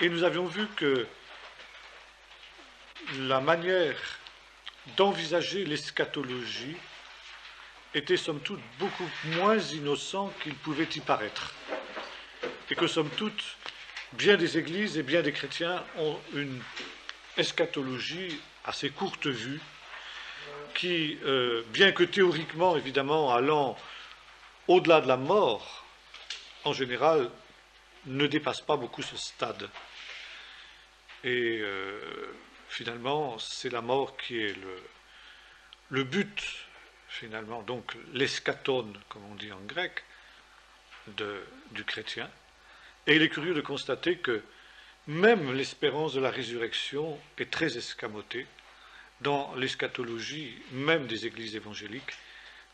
Et nous avions vu que la manière d'envisager l'eschatologie était somme toute beaucoup moins innocent qu'il pouvait y paraître. Et que somme toute, bien des églises et bien des chrétiens ont une eschatologie assez courte vue, qui, bien que théoriquement, évidemment, allant au-delà de la mort, en général, ne dépasse pas beaucoup ce stade. Et finalement, c'est la mort qui est le but, finalement, donc l'eschatone, comme on dit en grec, du chrétien. Et il est curieux de constater que même l'espérance de la résurrection est très escamotée dans l'eschatologie même des églises évangéliques,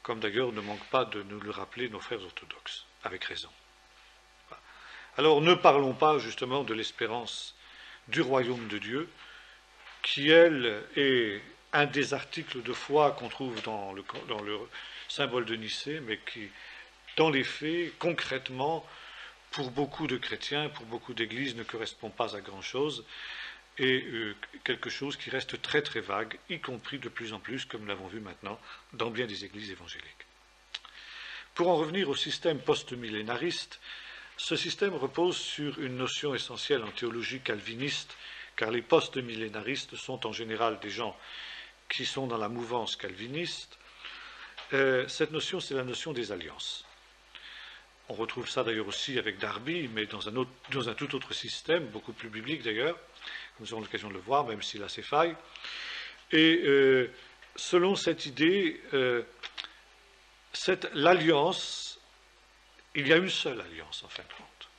comme d'ailleurs ne manquent pas de nous le rappeler nos frères orthodoxes, avec raison. Alors ne parlons pas justement de l'espérance du royaume de Dieu, qui, elle, est un des articles de foi qu'on trouve dans le symbole de Nicée, mais qui, dans les faits, concrètement, pour beaucoup de chrétiens, pour beaucoup d'églises, ne correspond pas à grand-chose, et quelque chose qui reste très très vague, y compris de plus en plus, comme nous l'avons vu maintenant, dans bien des églises évangéliques. Pour en revenir au système post-millénariste, ce système repose sur une notion essentielle en théologie calviniste, car les post-millénaristes sont en général des gens qui sont dans la mouvance calviniste. Cette notion, c'est la notion des alliances. On retrouve ça d'ailleurs aussi avec Darby, mais dans un tout autre système, beaucoup plus biblique d'ailleurs, nous aurons l'occasion de le voir, même s'il a ses failles. Et selon cette idée, l'alliance, il y a une seule alliance en fin de compte.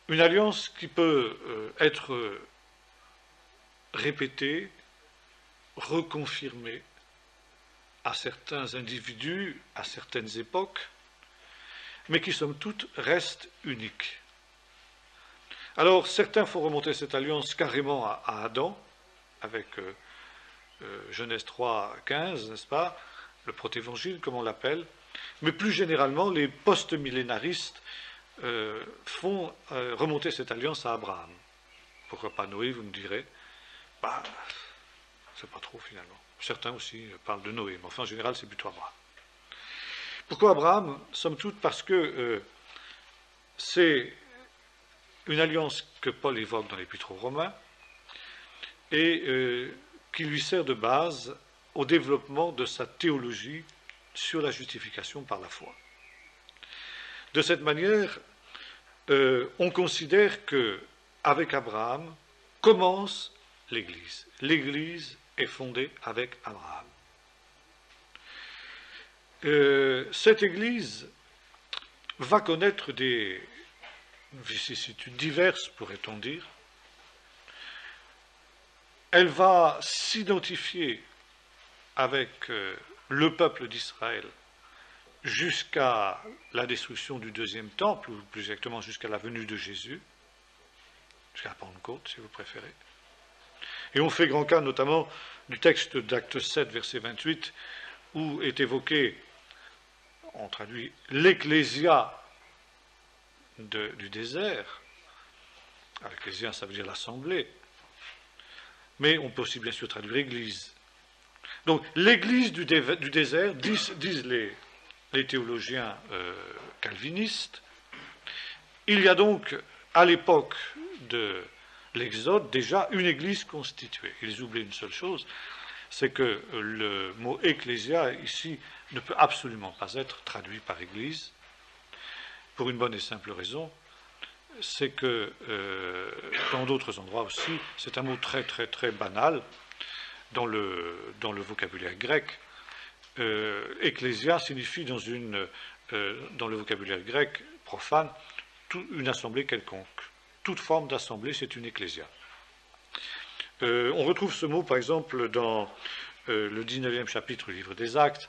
Une alliance qui peut être répétée, reconfirmée à certains individus, à certaines époques, mais qui, somme toute, reste unique. Alors, certains font remonter cette alliance carrément à Adam, avec Genèse 3, 15, n'est-ce pas, le protévangile, comme on l'appelle, mais plus généralement, les post-millénaristes font remonter cette alliance à Abraham. Pourquoi pas Noé, vous me direz? C'est pas trop, finalement. Certains aussi parlent de Noé, mais enfin, en général, c'est plutôt Abraham. Pourquoi Abraham? Somme toute parce que c'est une alliance que Paul évoque dans l'Épître aux Romains et qui lui sert de base au développement de sa théologie sur la justification par la foi. De cette manière, on considère qu'avec Abraham commence l'Église. L'Église est fondée avec Abraham. Cette Église va connaître des vicissitudes diverses, pourrait-on dire. Elle va s'identifier avec le peuple d'Israël jusqu'à la destruction du deuxième temple, ou plus exactement jusqu'à la venue de Jésus, jusqu'à la Pentecôte, si vous préférez. Et on fait grand cas notamment du texte d'Acte 7, verset 28, où est évoqué, on traduit, l'ecclésia du désert. L'ecclésia, ça veut dire l'assemblée. Mais on peut aussi bien sûr traduire église. Donc, l'église du désert, disent les théologiens calvinistes. Il y a donc, à l'époque de l'Exode, déjà une église constituée. Ils oublient une seule chose, c'est que le mot ecclésia, ici, ne peut absolument pas être traduit par église, pour une bonne et simple raison, c'est que, dans d'autres endroits aussi, c'est un mot très très très banal dans le vocabulaire grec. Ecclésia signifie dans le vocabulaire grec profane une assemblée quelconque. Toute forme d'assemblée, c'est une ecclésia. On retrouve ce mot, par exemple, dans le 19e chapitre du livre des Actes,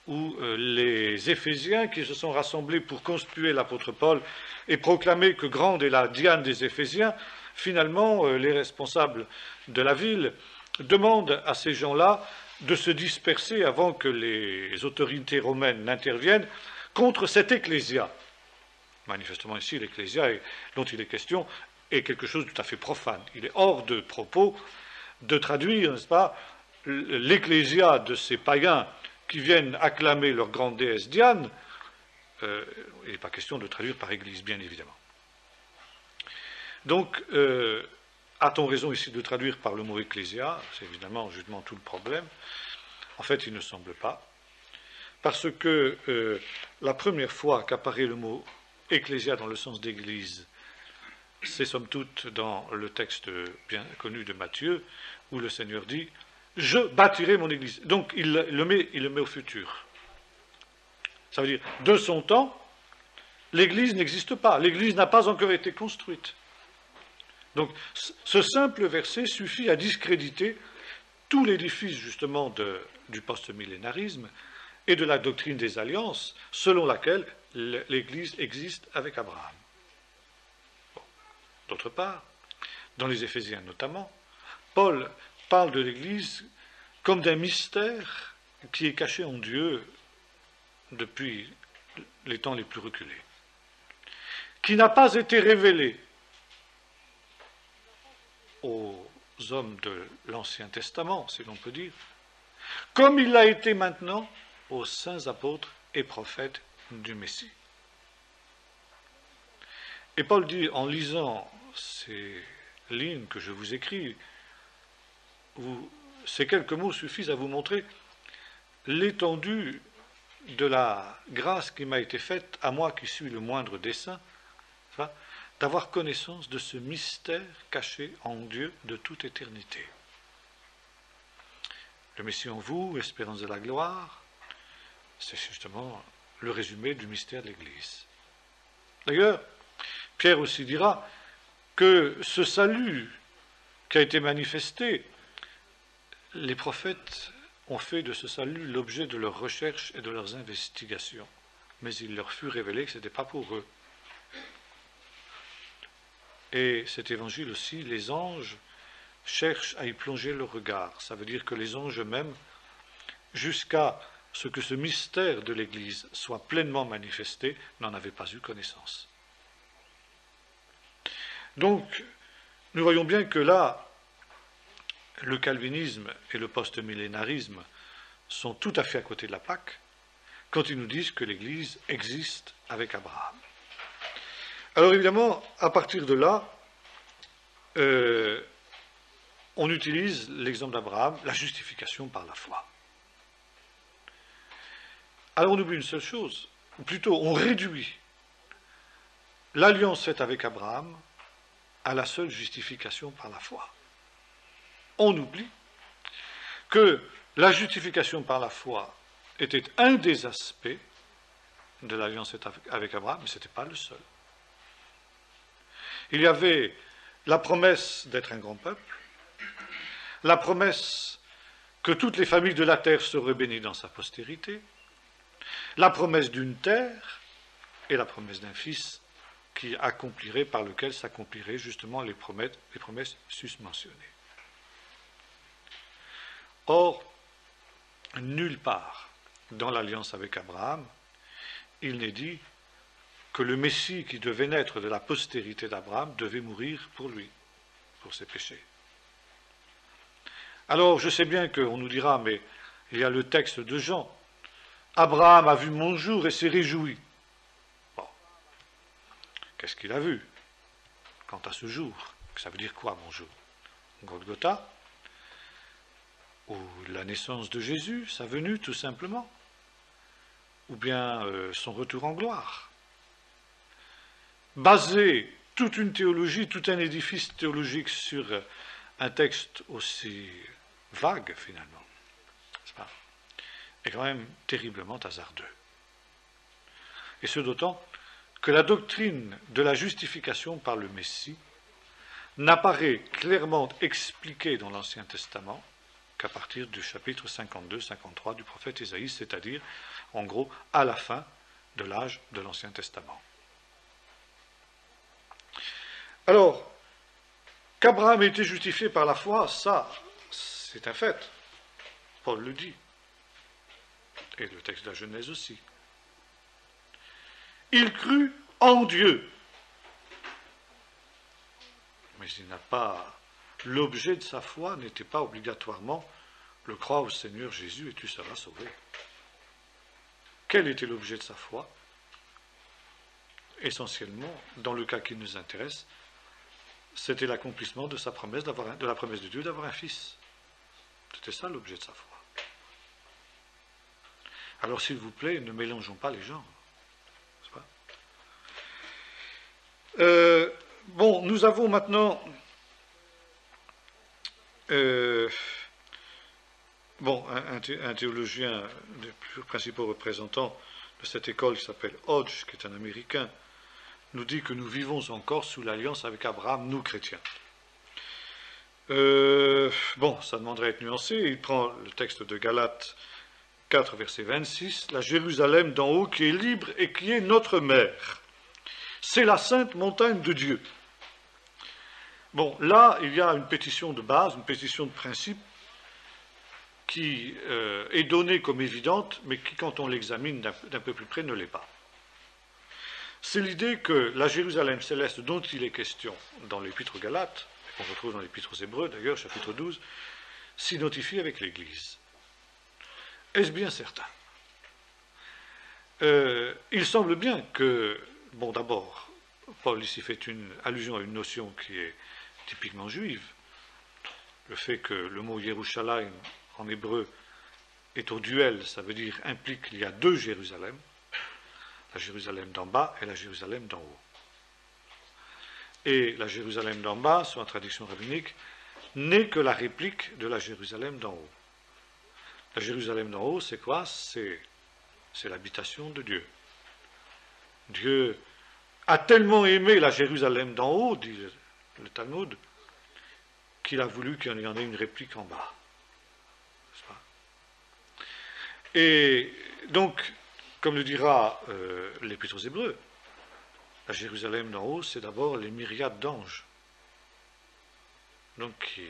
où les Éphésiens qui se sont rassemblés pour conspuer l'apôtre Paul et proclamer que grande est la Diane des Éphésiens, finalement, les responsables de la ville demandent à ces gens-là de se disperser avant que les autorités romaines n'interviennent contre cette ecclésia. Manifestement ici, l'ecclésia dont il est question est quelque chose de tout à fait profane. Il est hors de propos de traduire, n'est-ce pas, l'ecclésia de ces païens qui viennent acclamer leur grande déesse Diane. Il n'est pas question de traduire par église, bien évidemment. Donc, a-t-on raison ici de traduire par le mot ecclésia? C'est évidemment justement tout le problème. En fait, il ne semble pas. Parce que la première fois qu'apparaît le mot ecclésia dans le sens d'église, c'est somme toute dans le texte bien connu de Matthieu, où le Seigneur dit « Je bâtirai mon église ». Donc il le met au futur. Ça veut dire, de son temps, l'église n'existe pas. L'église n'a pas encore été construite. Donc ce simple verset suffit à discréditer tout l'édifice justement du post-millénarisme et de la doctrine des alliances, selon laquelle l'Église existe avec Abraham. Bon. D'autre part, dans les Éphésiens notamment, Paul parle de l'Église comme d'un mystère qui est caché en Dieu depuis les temps les plus reculés, qui n'a pas été révélé aux hommes de l'Ancien Testament, si l'on peut dire, comme il l'a été maintenant aux saints apôtres et prophètes du Messie. Et Paul dit, en lisant ces lignes que je vous écris, ces quelques mots suffisent à vous montrer l'étendue de la grâce qui m'a été faite, à moi qui suis le moindre des saints, d'avoir connaissance de ce mystère caché en Dieu de toute éternité. Le Messie en vous, espérance de la gloire, c'est justement le résumé du mystère de l'Église. D'ailleurs, Pierre aussi dira que ce salut qui a été manifesté, les prophètes ont fait de ce salut l'objet de leurs recherches et de leurs investigations. Mais il leur fut révélé que ce n'était pas pour eux. Et cet évangile aussi, les anges cherchent à y plonger leur regard. Ça veut dire que les anges eux-mêmes, jusqu'à ce que ce mystère de l'Église soit pleinement manifesté, n'en avaient pas eu connaissance. Donc, nous voyons bien que là, le calvinisme et le post-millénarisme sont tout à fait à côté de la plaque quand ils nous disent que l'Église existe avec Abraham. Alors évidemment, à partir de là, on utilise l'exemple d'Abraham, la justification par la foi. Alors on oublie une seule chose, ou plutôt on réduit l'alliance faite avec Abraham à la seule justification par la foi. On oublie que la justification par la foi était un des aspects de l'alliance faite avec Abraham, mais ce n'était pas le seul. Il y avait la promesse d'être un grand peuple, la promesse que toutes les familles de la terre seraient bénies dans sa postérité, la promesse d'une terre et la promesse d'un fils qui accomplirait, par lequel s'accompliraient justement les promesses susmentionnées. Or, nulle part dans l'alliance avec Abraham, il n'est dit que le Messie qui devait naître de la postérité d'Abraham devait mourir pour lui, pour ses péchés. Alors, je sais bien qu'on nous dira, mais il y a le texte de Jean. Abraham a vu mon jour et s'est réjoui. Bon. Qu'est-ce qu'il a vu quant à ce jour? Ça veut dire quoi, mon jour? Golgotha? Ou la naissance de Jésus, sa venue, tout simplement? Ou bien son retour en gloire? Baser toute une théologie, tout un édifice théologique sur un texte aussi vague, finalement, n'est-ce pas, est quand même terriblement hasardeux. Et ce d'autant que la doctrine de la justification par le Messie n'apparaît clairement expliquée dans l'Ancien Testament qu'à partir du chapitre 52-53 du prophète Ésaïe, c'est-à-dire, en gros, à la fin de l'âge de l'Ancien Testament. Alors, qu'Abraham ait été justifié par la foi, ça, c'est un fait. Paul le dit. Et le texte de la Genèse aussi. Il crut en Dieu. Mais il n'a pas... L'objet de sa foi n'était pas obligatoirement le croire au Seigneur Jésus et tu seras sauvé. Quel était l'objet de sa foi? Essentiellement, dans le cas qui nous intéresse, c'était l'accomplissement de sa promesse, de la promesse de Dieu d'avoir un fils. C'était ça l'objet de sa foi. Alors s'il vous plaît, ne mélangeons pas les genres. Bon, nous avons maintenant un théologien, des plus principaux représentants de cette école qui s'appelle Hodge, qui est un Américain, nous dit que nous vivons encore sous l'alliance avec Abraham, nous chrétiens. Bon, ça demanderait à être nuancé. Il prend le texte de Galates 4, verset 26, la Jérusalem d'en haut qui est libre et qui est notre mère. C'est la sainte montagne de Dieu. Bon, là, il y a une pétition de base, une pétition de principe qui est donnée comme évidente, mais qui, quand on l'examine d'un peu plus près, ne l'est pas. C'est l'idée que la Jérusalem céleste dont il est question dans l'Épître aux Galates, qu'on retrouve dans l'Épître aux Hébreux d'ailleurs, chapitre 12, s'identifie avec l'Église. Est-ce bien certain? Il semble bien que, bon d'abord, Paul ici fait une allusion à une notion qui est typiquement juive, le fait que le mot Yerushalayim en hébreu est au duel, ça veut dire, implique qu'il y a deux Jérusalem, la Jérusalem d'en bas et la Jérusalem d'en haut. Et la Jérusalem d'en bas, sur la traduction rabbinique, n'est que la réplique de la Jérusalem d'en haut. La Jérusalem d'en haut, c'est quoi? C'est l'habitation de Dieu. Dieu a tellement aimé la Jérusalem d'en haut, dit le Talmud, qu'il a voulu qu'il y en ait une réplique en bas. Et donc, comme le dira l'Épître aux Hébreux, la Jérusalem d'en haut, c'est d'abord les myriades d'anges, donc qui,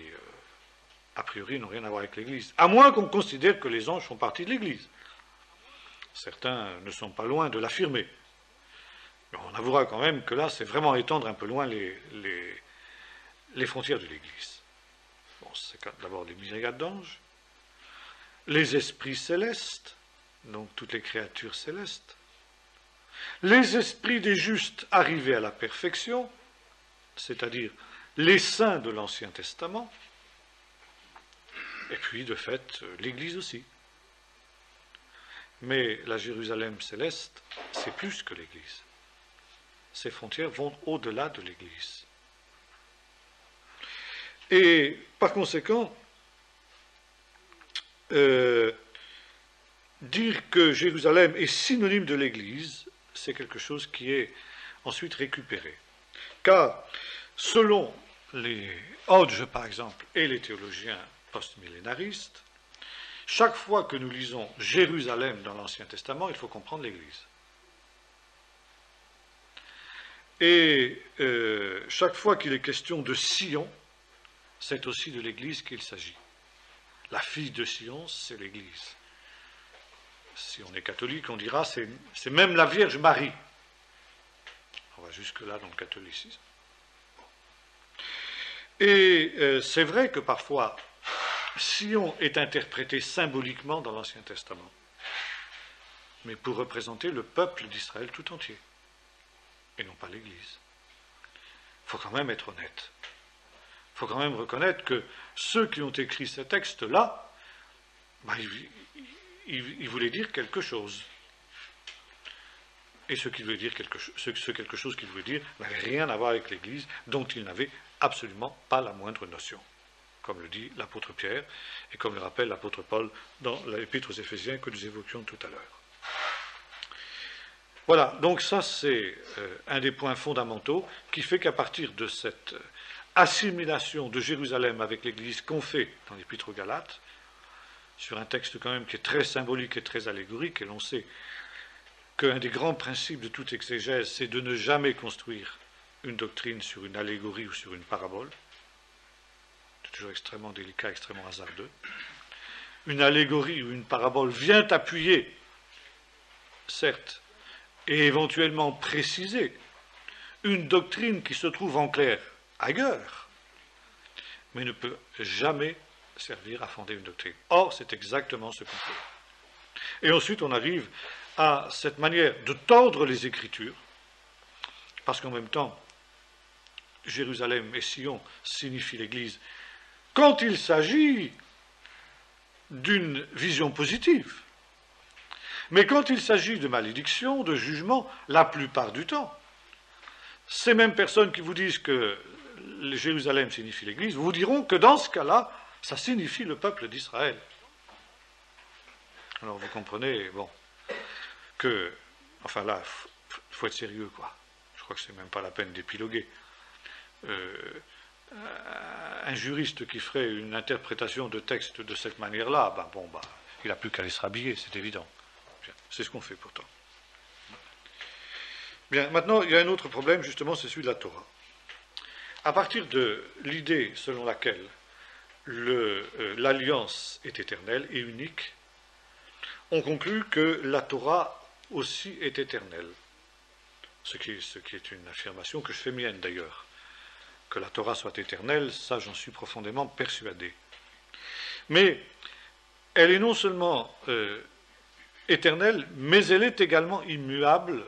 a priori, n'ont rien à voir avec l'Église, à moins qu'on considère que les anges font partie de l'Église. Certains ne sont pas loin de l'affirmer. Mais on avouera quand même que là, c'est vraiment étendre un peu loin les frontières de l'Église. Bon, c'est d'abord les myriades d'anges, les esprits célestes, donc toutes les créatures célestes, les esprits des justes arrivés à la perfection, c'est-à-dire les saints de l'Ancien Testament, et puis de fait l'Église aussi. Mais la Jérusalem céleste, c'est plus que l'Église. Ces frontières vont au-delà de l'Église. Et par conséquent, dire que Jérusalem est synonyme de l'Église, c'est quelque chose qui est ensuite récupéré. Car, selon les Hodge, par exemple, et les théologiens post-millénaristes, chaque fois que nous lisons Jérusalem dans l'Ancien Testament, il faut comprendre l'Église. Et chaque fois qu'il est question de Sion, c'est aussi de l'Église qu'il s'agit. La fille de Sion, c'est l'Église. Si on est catholique, on dira c'est même la Vierge Marie. On va jusque-là dans le catholicisme. Et c'est vrai que parfois, Sion est interprété symboliquement dans l'Ancien Testament, mais pour représenter le peuple d'Israël tout entier, et non pas l'Église. Il faut quand même être honnête. Il faut quand même reconnaître que ceux qui ont écrit ces textes-là, ils voulaient dire quelque chose. Et ce quelque chose qu'ils voulaient dire n'avait rien à voir avec l'Église, dont ils n'avaient absolument pas la moindre notion, comme le dit l'apôtre Pierre, et comme le rappelle l'apôtre Paul dans l'Épître aux Éphésiens que nous évoquions tout à l'heure. Voilà, donc ça c'est un des points fondamentaux qui fait qu'à partir de cette assimilation de Jérusalem avec l'Église qu'on fait dans l'Épître aux Galates, sur un texte quand même qui est très symbolique et très allégorique, et l'on sait qu'un des grands principes de toute exégèse, c'est de ne jamais construire une doctrine sur une allégorie ou sur une parabole. C'est toujours extrêmement délicat, extrêmement hasardeux. Une allégorie ou une parabole vient appuyer, certes, et éventuellement préciser une doctrine qui se trouve en clair ailleurs, mais ne peut jamais servir à fonder une doctrine. Or, c'est exactement ce qu'on fait. Et ensuite, on arrive à cette manière de tordre les Écritures, parce qu'en même temps, Jérusalem et Sion signifient l'Église, quand il s'agit d'une vision positive. Mais quand il s'agit de malédiction, de jugement, la plupart du temps, ces mêmes personnes qui vous disent que Jérusalem signifie l'Église, vous diront que dans ce cas-là, ça signifie le peuple d'Israël. Alors vous comprenez, bon, que, enfin là, il faut être sérieux, quoi. Je crois que c'est même pas la peine d'épiloguer. Un juriste qui ferait une interprétation de texte de cette manière-là, il n'a plus qu'à aller se rhabiller, c'est évident. C'est ce qu'on fait pourtant. Bien, maintenant, il y a un autre problème, justement, c'est celui de la Torah. À partir de l'idée selon laquelle l'alliance est éternelle et unique, on conclut que la Torah aussi est éternelle. Ce qui est une affirmation que je fais mienne d'ailleurs. Que la Torah soit éternelle, ça j'en suis profondément persuadé. Mais elle est non seulement éternelle, mais elle est également immuable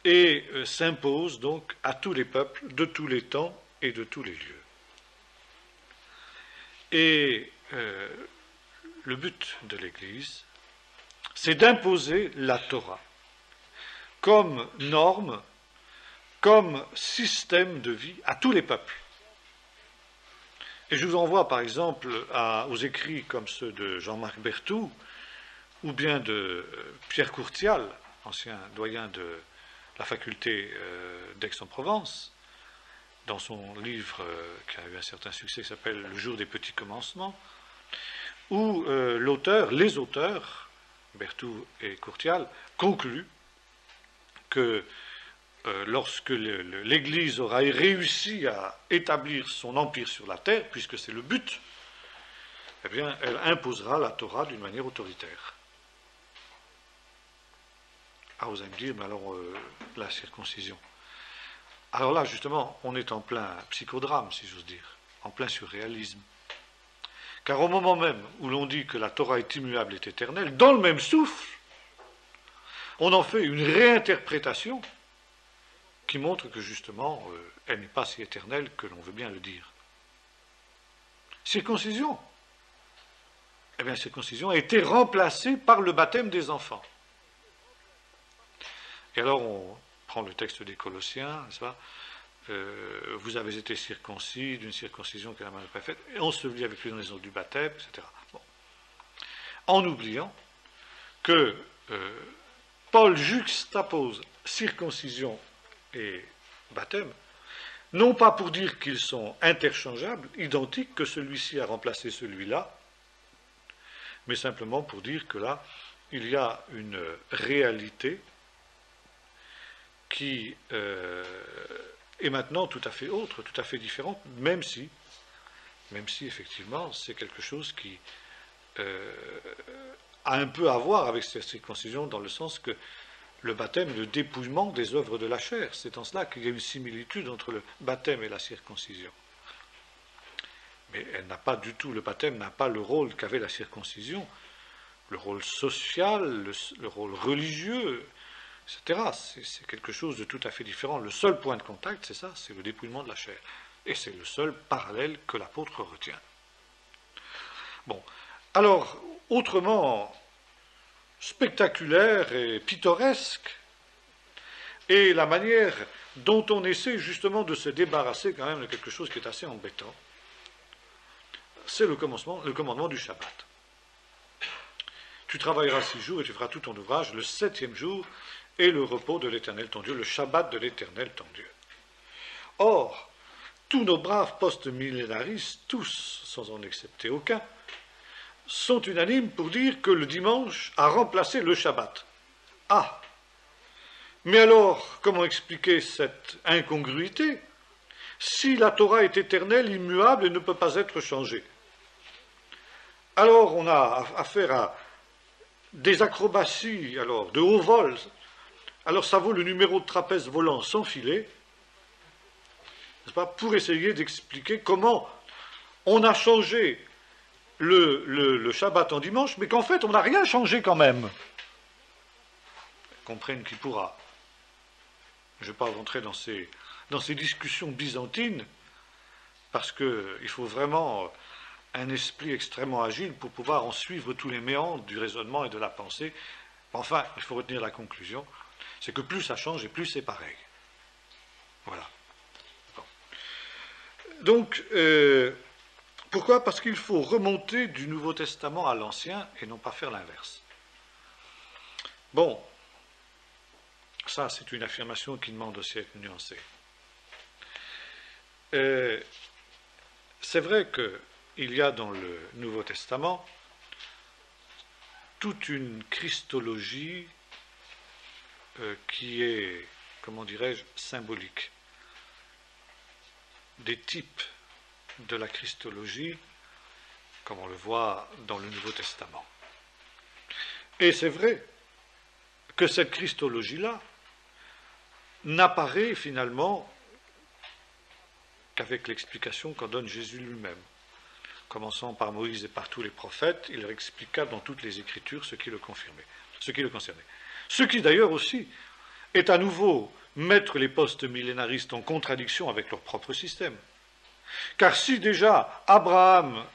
et s'impose donc à tous les peuples, de tous les temps et de tous les lieux. Et le but de l'Église, c'est d'imposer la Torah comme norme, comme système de vie à tous les peuples. Et je vous envoie par exemple aux écrits comme ceux de Jean-Marc Berthoud ou bien de Pierre Courtial, ancien doyen de la faculté d'Aix-en-Provence, dans son livre qui a eu un certain succès qui s'appelle Le jour des petits commencements, où les auteurs, Berthoud et Courtial, concluent que lorsque l'Église aura réussi à établir son empire sur la terre, puisque c'est le but, eh bien, elle imposera la Torah d'une manière autoritaire. Ah, vous allez me dire, mais alors, la circoncision. Alors là, justement, on est en plein psychodrame, si j'ose dire, en plein surréalisme. Car au moment même où l'on dit que la Torah est immuable et éternelle, dans le même souffle, on en fait une réinterprétation qui montre que justement, elle n'est pas si éternelle que l'on veut bien le dire. Circoncision. Eh bien, circoncision a été remplacée par le baptême des enfants. Et alors, on prend le texte des Colossiens, n'est-ce pas ? Vous avez été circoncis d'une circoncision que la main n'a pas faite, et enseveli avec lui dans les eaux du baptême, etc. Bon. En oubliant que Paul juxtapose circoncision et baptême, non pas pour dire qu'ils sont interchangeables, identiques, que celui-ci a remplacé celui-là, mais simplement pour dire que là, il y a une réalité qui est maintenant tout à fait autre, tout à fait différente, même si effectivement c'est quelque chose qui a un peu à voir avec cette circoncision dans le sens que le baptême est le dépouillement des œuvres de la chair. C'est en cela qu'il y a une similitude entre le baptême et la circoncision. Mais elle n'a pas du tout, le baptême n'a pas le rôle qu'avait la circoncision, le rôle social, le rôle religieux, etc. C'est quelque chose de tout à fait différent. Le seul point de contact, c'est ça, c'est le dépouillement de la chair. Et c'est le seul parallèle que l'apôtre retient. Bon, alors, autrement spectaculaire et pittoresque, et la manière dont on essaie justement de se débarrasser quand même de quelque chose qui est assez embêtant, c'est le commandement du Shabbat. Tu travailleras 6 jours et tu feras tout ton ouvrage, le 7e jour est le repos de l'Éternel ton Dieu, le Shabbat de l'Éternel ton Dieu. Or, tous nos braves post-millénaristes, tous, sans en accepter aucun, sont unanimes pour dire que le dimanche a remplacé le Shabbat. Ah! Mais alors, comment expliquer cette incongruité si la Torah est éternelle, immuable et ne peut pas être changée? Alors, on a affaire à des acrobaties, alors, de haut vol, Alors ça vaut le numéro de trapèze volant sans filet, n'est-ce pas, pour essayer d'expliquer comment on a changé le Shabbat en dimanche, mais qu'en fait on n'a rien changé quand même. Comprenne qui pourra. Je ne vais pas rentrer dans ces discussions byzantines, parce qu'il faut vraiment un esprit extrêmement agile pour pouvoir en suivre tous les méandres du raisonnement et de la pensée. Enfin, il faut retenir la conclusion, c'est que plus ça change et plus c'est pareil. Voilà. Bon. Donc, pourquoi? Parce qu'il faut remonter du Nouveau Testament à l'Ancien et non pas faire l'inverse. Bon, ça c'est une affirmation qui demande aussi à être nuancée. C'est vrai qu'il y a dans le Nouveau Testament toute une christologie qui est, comment dirais-je, symbolique. Des types de la christologie, comme on le voit dans le Nouveau Testament. Et c'est vrai que cette christologie-là n'apparaît finalement qu'avec l'explication qu'en donne Jésus lui-même. Commençant par Moïse et par tous les prophètes, il leur expliqua dans toutes les Écritures ce qui le confirmait, ce qui le concernait. Ce qui d'ailleurs aussi est à nouveau mettre les post-millénaristes en contradiction avec leur propre système. Car si déjà Abraham,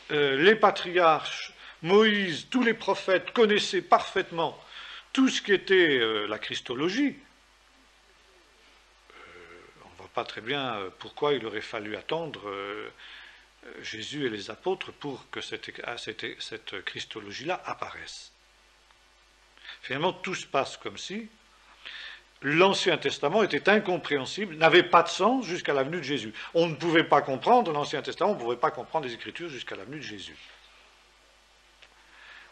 les patriarches, Moïse, tous les prophètes connaissaient parfaitement tout ce qui était la christologie, on ne voit pas très bien pourquoi il aurait fallu attendre Jésus et les apôtres pour que cette christologie-là apparaisse. Finalement, tout se passe comme si l'Ancien Testament était incompréhensible, n'avait pas de sens jusqu'à la venue de Jésus. On ne pouvait pas comprendre l'Ancien Testament, on ne pouvait pas comprendre les Écritures jusqu'à la venue de Jésus.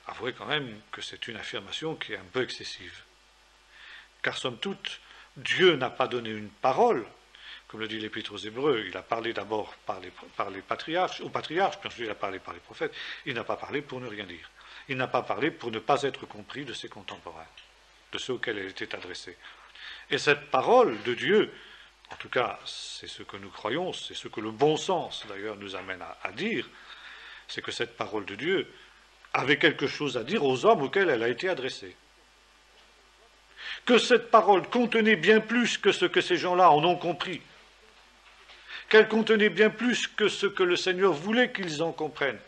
Avouez quand même que c'est une affirmation qui est un peu excessive. Car somme toute, Dieu n'a pas donné une parole, comme le dit l'Épître aux Hébreux, il a parlé d'abord par les patriarches, puis ensuite il a parlé par les prophètes, il n'a pas parlé pour ne rien dire. Il n'a pas parlé pour ne pas être compris de ses contemporains, de ceux auxquels elle était adressée. Et cette parole de Dieu, en tout cas c'est ce que nous croyons, c'est ce que le bon sens d'ailleurs nous amène à dire, c'est que cette parole de Dieu avait quelque chose à dire aux hommes auxquels elle a été adressée. Que cette parole contenait bien plus que ce que ces gens-là en ont compris, qu'elle contenait bien plus que ce que le Seigneur voulait qu'ils en comprennent,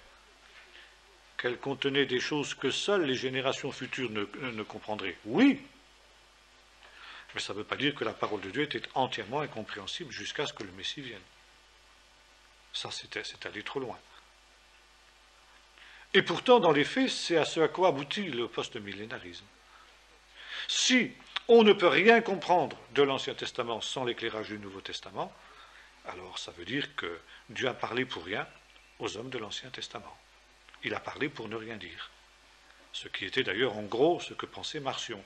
qu'elle contenait des choses que seules les générations futures ne comprendraient. Oui, mais ça ne veut pas dire que la parole de Dieu était entièrement incompréhensible jusqu'à ce que le Messie vienne. Ça, c'est aller trop loin. Et pourtant, dans les faits, c'est à ce à quoi aboutit le post-millénarisme. Si on ne peut rien comprendre de l'Ancien Testament sans l'éclairage du Nouveau Testament, alors ça veut dire que Dieu a parlé pour rien aux hommes de l'Ancien Testament. Il a parlé pour ne rien dire. Ce qui était d'ailleurs en gros ce que pensait Marcion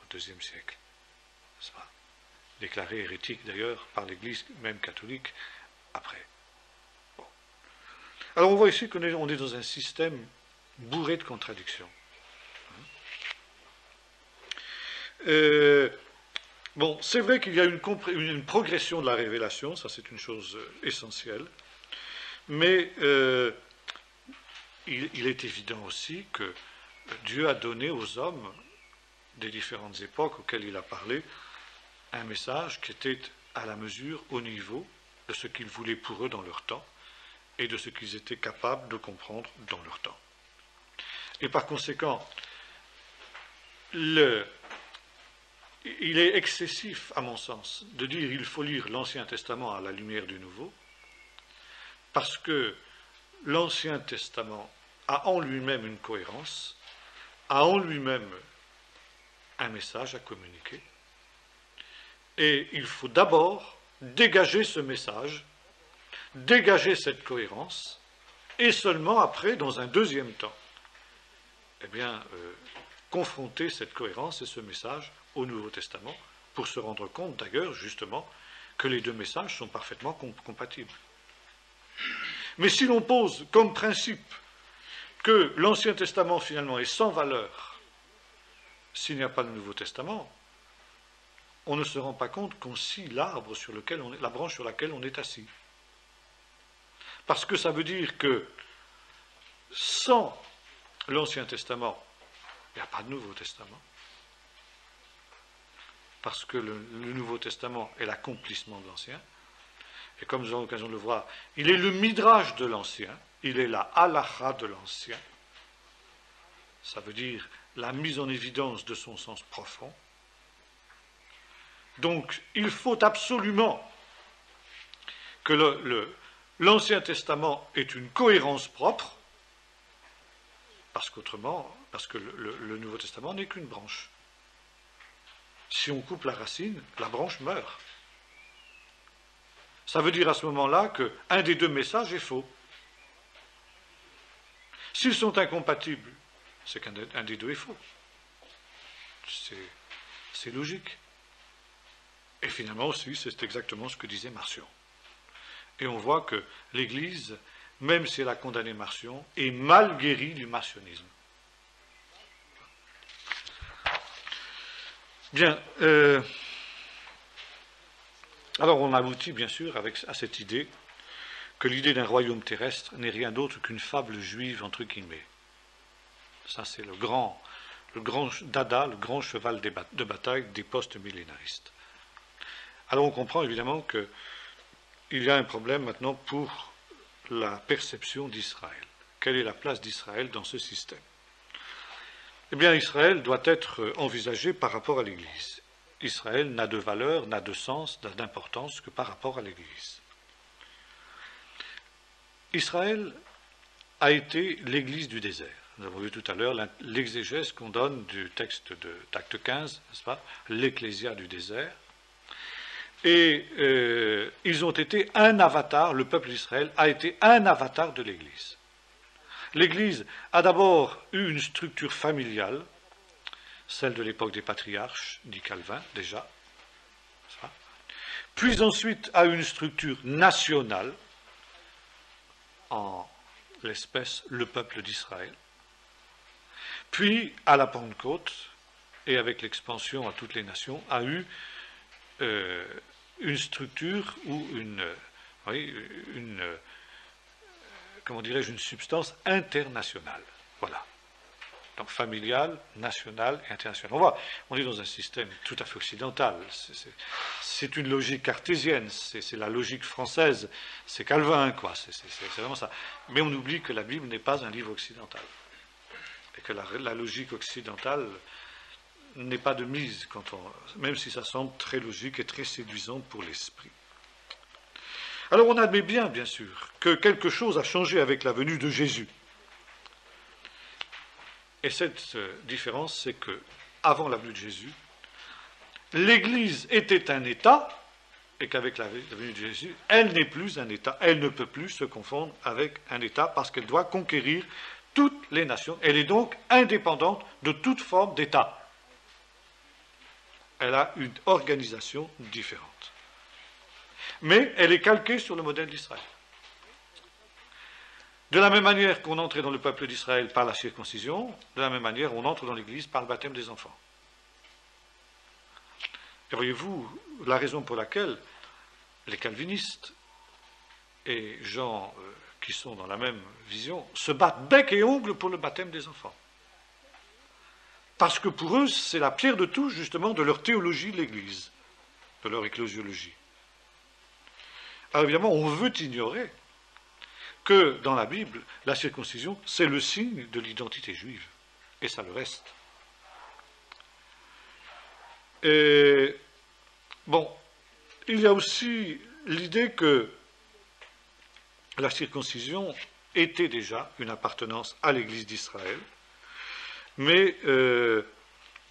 au IIe siècle. Déclaré hérétique d'ailleurs par l'Église même catholique après. Bon. Alors on voit ici qu'on est dans un système bourré de contradictions. Bon, c'est vrai qu'il y a une progression de la révélation, ça c'est une chose essentielle, mais il est évident aussi que Dieu a donné aux hommes des différentes époques auxquelles il a parlé un message qui était à la mesure, au niveau de ce qu'il voulait pour eux dans leur temps et de ce qu'ils étaient capables de comprendre dans leur temps. Et par conséquent, il est excessif, à mon sens, de dire qu'il faut lire l'Ancien Testament à la lumière du Nouveau, parce que l'Ancien Testament a en lui-même une cohérence, a en lui-même un message à communiquer, et il faut d'abord dégager ce message, dégager cette cohérence, et seulement après, dans un deuxième temps, confronter cette cohérence et ce message au Nouveau Testament, pour se rendre compte d'ailleurs, justement, que les deux messages sont parfaitement compatibles. Mais si l'on pose comme principe que l'Ancien Testament finalement est sans valeur s'il n'y a pas de Nouveau Testament, on ne se rend pas compte qu'on scie l'arbre sur lequel la branche sur laquelle on est assis. Parce que ça veut dire que sans l'Ancien Testament, il n'y a pas de Nouveau Testament. Parce que le Nouveau Testament est l'accomplissement de l'Ancien. Et comme nous avons l'occasion de le voir, il est le midrash de l'Ancien, il est la halacha de l'Ancien. Ça veut dire la mise en évidence de son sens profond. Donc, il faut absolument que l'Ancien Testament ait une cohérence propre, parce que le Nouveau Testament n'est qu'une branche. Si on coupe la racine, la branche meurt. Ça veut dire à ce moment-là qu'un des deux messages est faux. S'ils sont incompatibles, c'est qu'un des deux est faux. C'est logique. Et finalement aussi, c'est exactement ce que disait Marcion. Et on voit que l'Église, même si elle a condamné Marcion, est mal guérie du marcionisme. Bien. Alors on aboutit bien sûr à cette idée que l'idée d'un royaume terrestre n'est rien d'autre qu'une fable juive entre guillemets. Ça c'est le grand dada, le grand cheval de bataille des post-millénaristes. Alors on comprend évidemment qu'il y a un problème maintenant pour la perception d'Israël. Quelle est la place d'Israël dans ce système? Eh bien, Israël doit être envisagé par rapport à l'Église. Israël n'a de valeur, n'a de sens, n'a d'importance que par rapport à l'Église. Israël a été l'Église du désert. Nous avons vu tout à l'heure l'exégèse qu'on donne du texte d'Acte 15, n'est-ce pas, l'Ecclésia du désert. Et ils ont été un avatar, le peuple d'Israël a été un avatar de l'Église. L'Église a d'abord eu une structure familiale, celle de l'époque des patriarches, dit Calvin déjà, puis ensuite a eu une structure nationale, en l'espèce le peuple d'Israël, puis à la Pentecôte, et avec l'expansion à toutes les nations, a eu une structure ou une substance internationale. Voilà. Donc familiale, nationale et internationale. On est dans un système tout à fait occidental. C'est une logique cartésienne, c'est la logique française, c'est Calvin, quoi. C'est vraiment ça. Mais on oublie que la Bible n'est pas un livre occidental. Et que la logique occidentale n'est pas de mise, même si ça semble très logique et très séduisant pour l'esprit. Alors on admet bien sûr, que quelque chose a changé avec la venue de Jésus. Et cette différence, c'est que, avant la venue de Jésus, l'Église était un État, et qu'avec la venue de Jésus, elle n'est plus un État, elle ne peut plus se confondre avec un État, parce qu'elle doit conquérir toutes les nations. Elle est donc indépendante de toute forme d'État. Elle a une organisation différente. Mais elle est calquée sur le modèle d'Israël. De la même manière qu'on entrait dans le peuple d'Israël par la circoncision, de la même manière on entre dans l'Église par le baptême des enfants. Et voyez-vous, la raison pour laquelle les calvinistes et gens qui sont dans la même vision se battent bec et ongle pour le baptême des enfants. Parce que pour eux, c'est la pierre de touche justement de leur théologie de l'Église, de leur ecclésiologie. Alors évidemment, on veut ignorer que dans la Bible, la circoncision, c'est le signe de l'identité juive. Et ça le reste. Et, bon, il y a aussi l'idée que la circoncision était déjà une appartenance à l'Église d'Israël, mais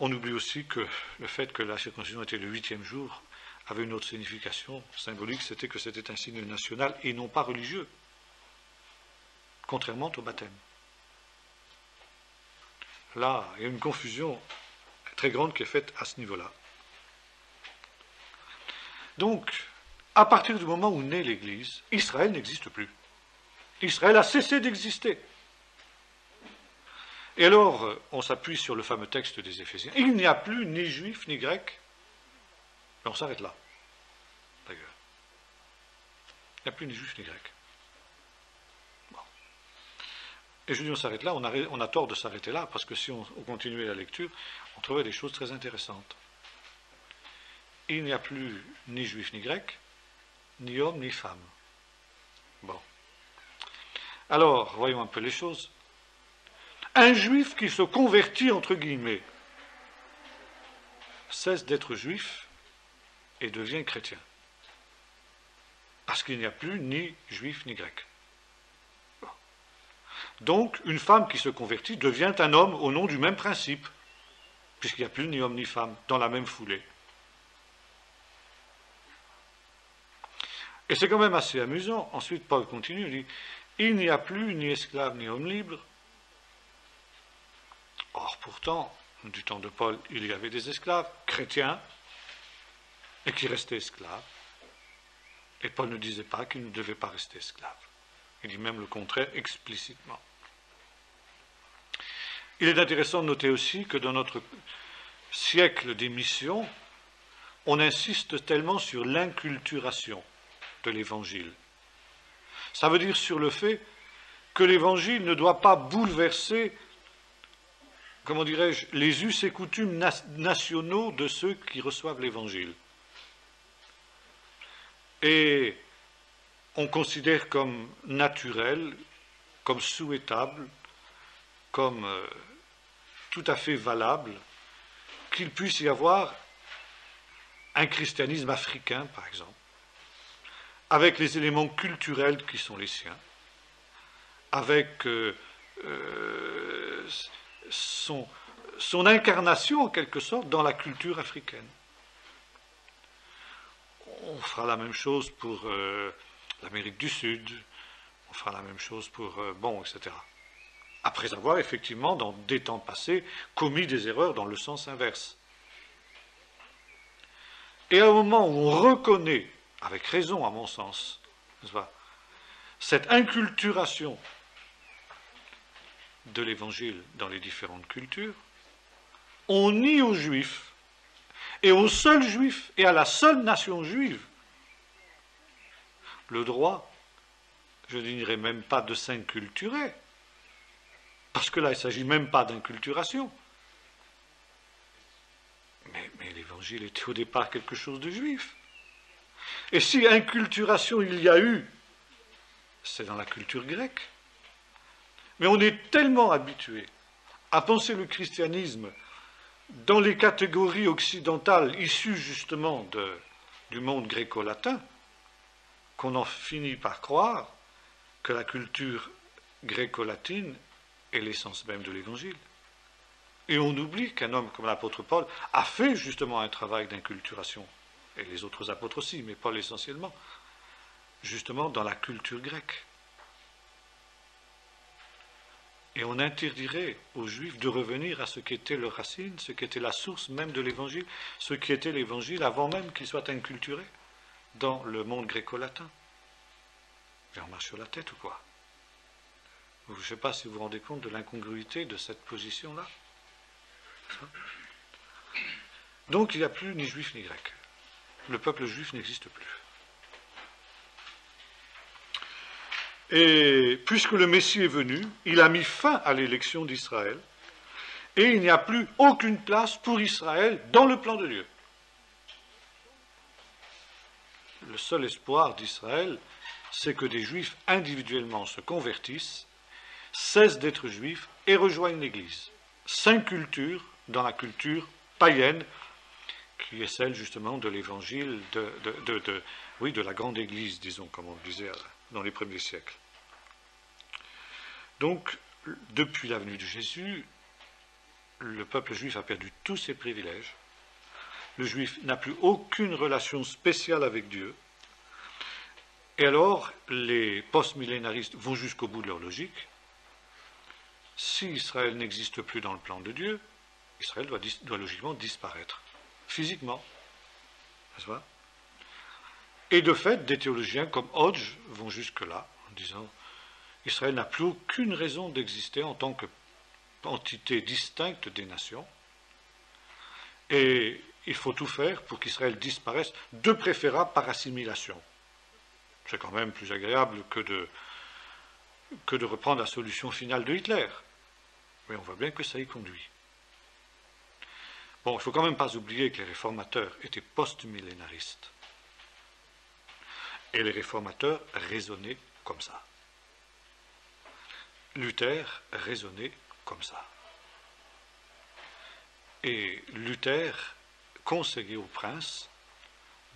on oublie aussi que le fait que la circoncision était le 8e jour avait une autre signification symbolique, c'était que c'était un signe national et non pas religieux, contrairement au baptême. Là, il y a une confusion très grande qui est faite à ce niveau-là. Donc, à partir du moment où naît l'Église, Israël n'existe plus. Israël a cessé d'exister. Et alors, on s'appuie sur le fameux texte des Éphésiens. Il n'y a plus ni juif ni grec. Mais on s'arrête là, d'ailleurs. Il n'y a plus ni juif ni grec. Bon. Et je dis on s'arrête là, on a tort de s'arrêter là, parce que si on continuait la lecture, on trouverait des choses très intéressantes. Il n'y a plus ni juif ni grec, ni homme ni femme. Bon. Alors, voyons un peu les choses. Un juif qui se convertit, entre guillemets, cesse d'être juif et devient chrétien. Parce qu'il n'y a plus ni juif ni grec. Bon. Donc, une femme qui se convertit devient un homme au nom du même principe, puisqu'il n'y a plus ni homme ni femme dans la même foulée. Et c'est quand même assez amusant. Ensuite, Paul continue, il dit, il n'y a plus ni esclave ni homme libre. Or, pourtant, du temps de Paul, il y avait des esclaves chrétiens et qui restaient esclaves. Et Paul ne disait pas qu'ils ne devaient pas rester esclaves. Il dit même le contraire explicitement. Il est intéressant de noter aussi que dans notre siècle des missions, on insiste tellement sur l'inculturation de l'Évangile. Ça veut dire sur le fait que l'Évangile ne doit pas bouleverser, comment dirais-je, les us et coutumes nationaux de ceux qui reçoivent l'Évangile. Et on considère comme naturel, comme souhaitable, comme tout à fait valable, qu'il puisse y avoir un christianisme africain, par exemple, avec les éléments culturels qui sont les siens, avec son incarnation, en quelque sorte, dans la culture africaine. On fera la même chose pour l'Amérique du Sud, on fera la même chose pour, etc. Après avoir, effectivement, dans des temps passés, commis des erreurs dans le sens inverse. Et à un moment où on reconnaît, avec raison à mon sens, n'est-ce pas, cette inculturation de l'Évangile dans les différentes cultures, on nie aux Juifs, et aux seuls Juifs, et à la seule nation juive, le droit, je ne dirais même pas de s'inculturer, parce que là, il ne s'agit même pas d'inculturation. Mais l'Évangile était au départ quelque chose de juif. Et si inculturation il y a eu, c'est dans la culture grecque. Mais on est tellement habitué à penser le christianisme dans les catégories occidentales issues justement du monde gréco-latin, qu'on en finit par croire que la culture gréco-latine est l'essence même de l'Évangile. Et on oublie qu'un homme comme l'apôtre Paul a fait justement un travail d'inculturation, et les autres apôtres aussi, mais Paul essentiellement, justement dans la culture grecque. Et on interdirait aux Juifs de revenir à ce qu'était leur racine, ce qui était la source même de l'Évangile, ce qui était l'Évangile avant même qu'il soit inculturé dans le monde gréco-latin. Et on marche sur la tête ou quoi? Je ne sais pas si vous vous rendez compte de l'incongruité de cette position-là. Donc il n'y a plus ni juif ni grec. Le peuple juif n'existe plus. Et puisque le Messie est venu, il a mis fin à l'élection d'Israël, et il n'y a plus aucune place pour Israël dans le plan de Dieu. Le seul espoir d'Israël, c'est que des Juifs individuellement se convertissent, cessent d'être Juifs et rejoignent l'Église. S'inculturent dans la culture païenne, qui est celle justement de l'Évangile, de la grande Église, disons, comme on le disait dans les premiers siècles. Donc, depuis la venue de Jésus, le peuple juif a perdu tous ses privilèges. Le juif n'a plus aucune relation spéciale avec Dieu. Et alors, les post-millénaristes vont jusqu'au bout de leur logique. Si Israël n'existe plus dans le plan de Dieu, Israël doit logiquement disparaître, physiquement. N'est-ce pas ? Et de fait, des théologiens comme Hodge vont jusque-là, en disant Israël n'a plus aucune raison d'exister en tant qu'entité distincte des nations, et il faut tout faire pour qu'Israël disparaisse, de préférable par assimilation. C'est quand même plus agréable que de reprendre la solution finale de Hitler. Mais on voit bien que ça y conduit. Bon, il ne faut quand même pas oublier que les réformateurs étaient post-millénaristes. Et les réformateurs raisonnaient comme ça. Luther raisonnait comme ça. Et Luther conseillait au prince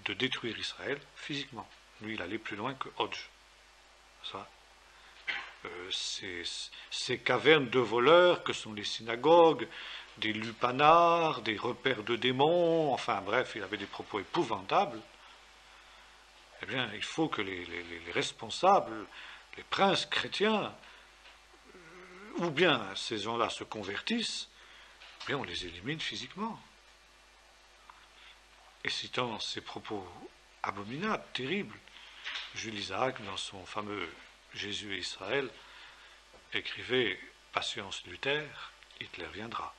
de détruire Israël physiquement. Lui, il allait plus loin que Hodge. Ça. Ces cavernes de voleurs que sont les synagogues, des lupanards, des repères de démons, enfin bref, il avait des propos épouvantables. Eh bien, il faut que les responsables, les princes chrétiens, ou bien ces gens-là se convertissent, eh bien on les élimine physiquement. Et citant ces propos abominables, terribles, Jules Isaac, dans son fameux Jésus et Israël, écrivait « Patience Luther, Hitler viendra ».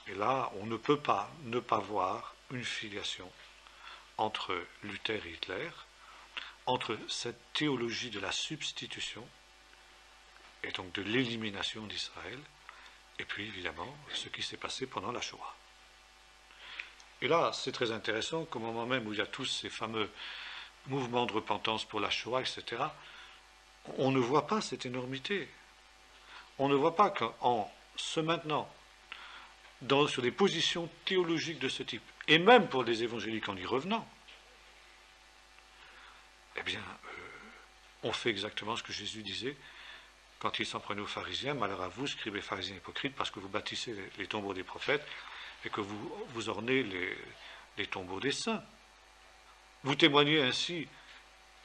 Et là, on ne peut pas ne pas voir une filiation entre Luther et Hitler, entre cette théologie de la substitution, et donc de l'élimination d'Israël, et puis évidemment ce qui s'est passé pendant la Shoah. Et là, c'est très intéressant qu'au moment même où il y a tous ces fameux mouvements de repentance pour la Shoah, etc., on ne voit pas cette énormité. On ne voit pas qu'en se maintenant sur des positions théologiques de ce type, et même pour les évangéliques en y revenant, eh bien, on fait exactement ce que Jésus disait quand il s'en prenait aux pharisiens. Malheur à vous, scribes et pharisiens hypocrites, parce que vous bâtissez les tombeaux des prophètes et que vous ornez les tombeaux des saints. Vous témoignez ainsi,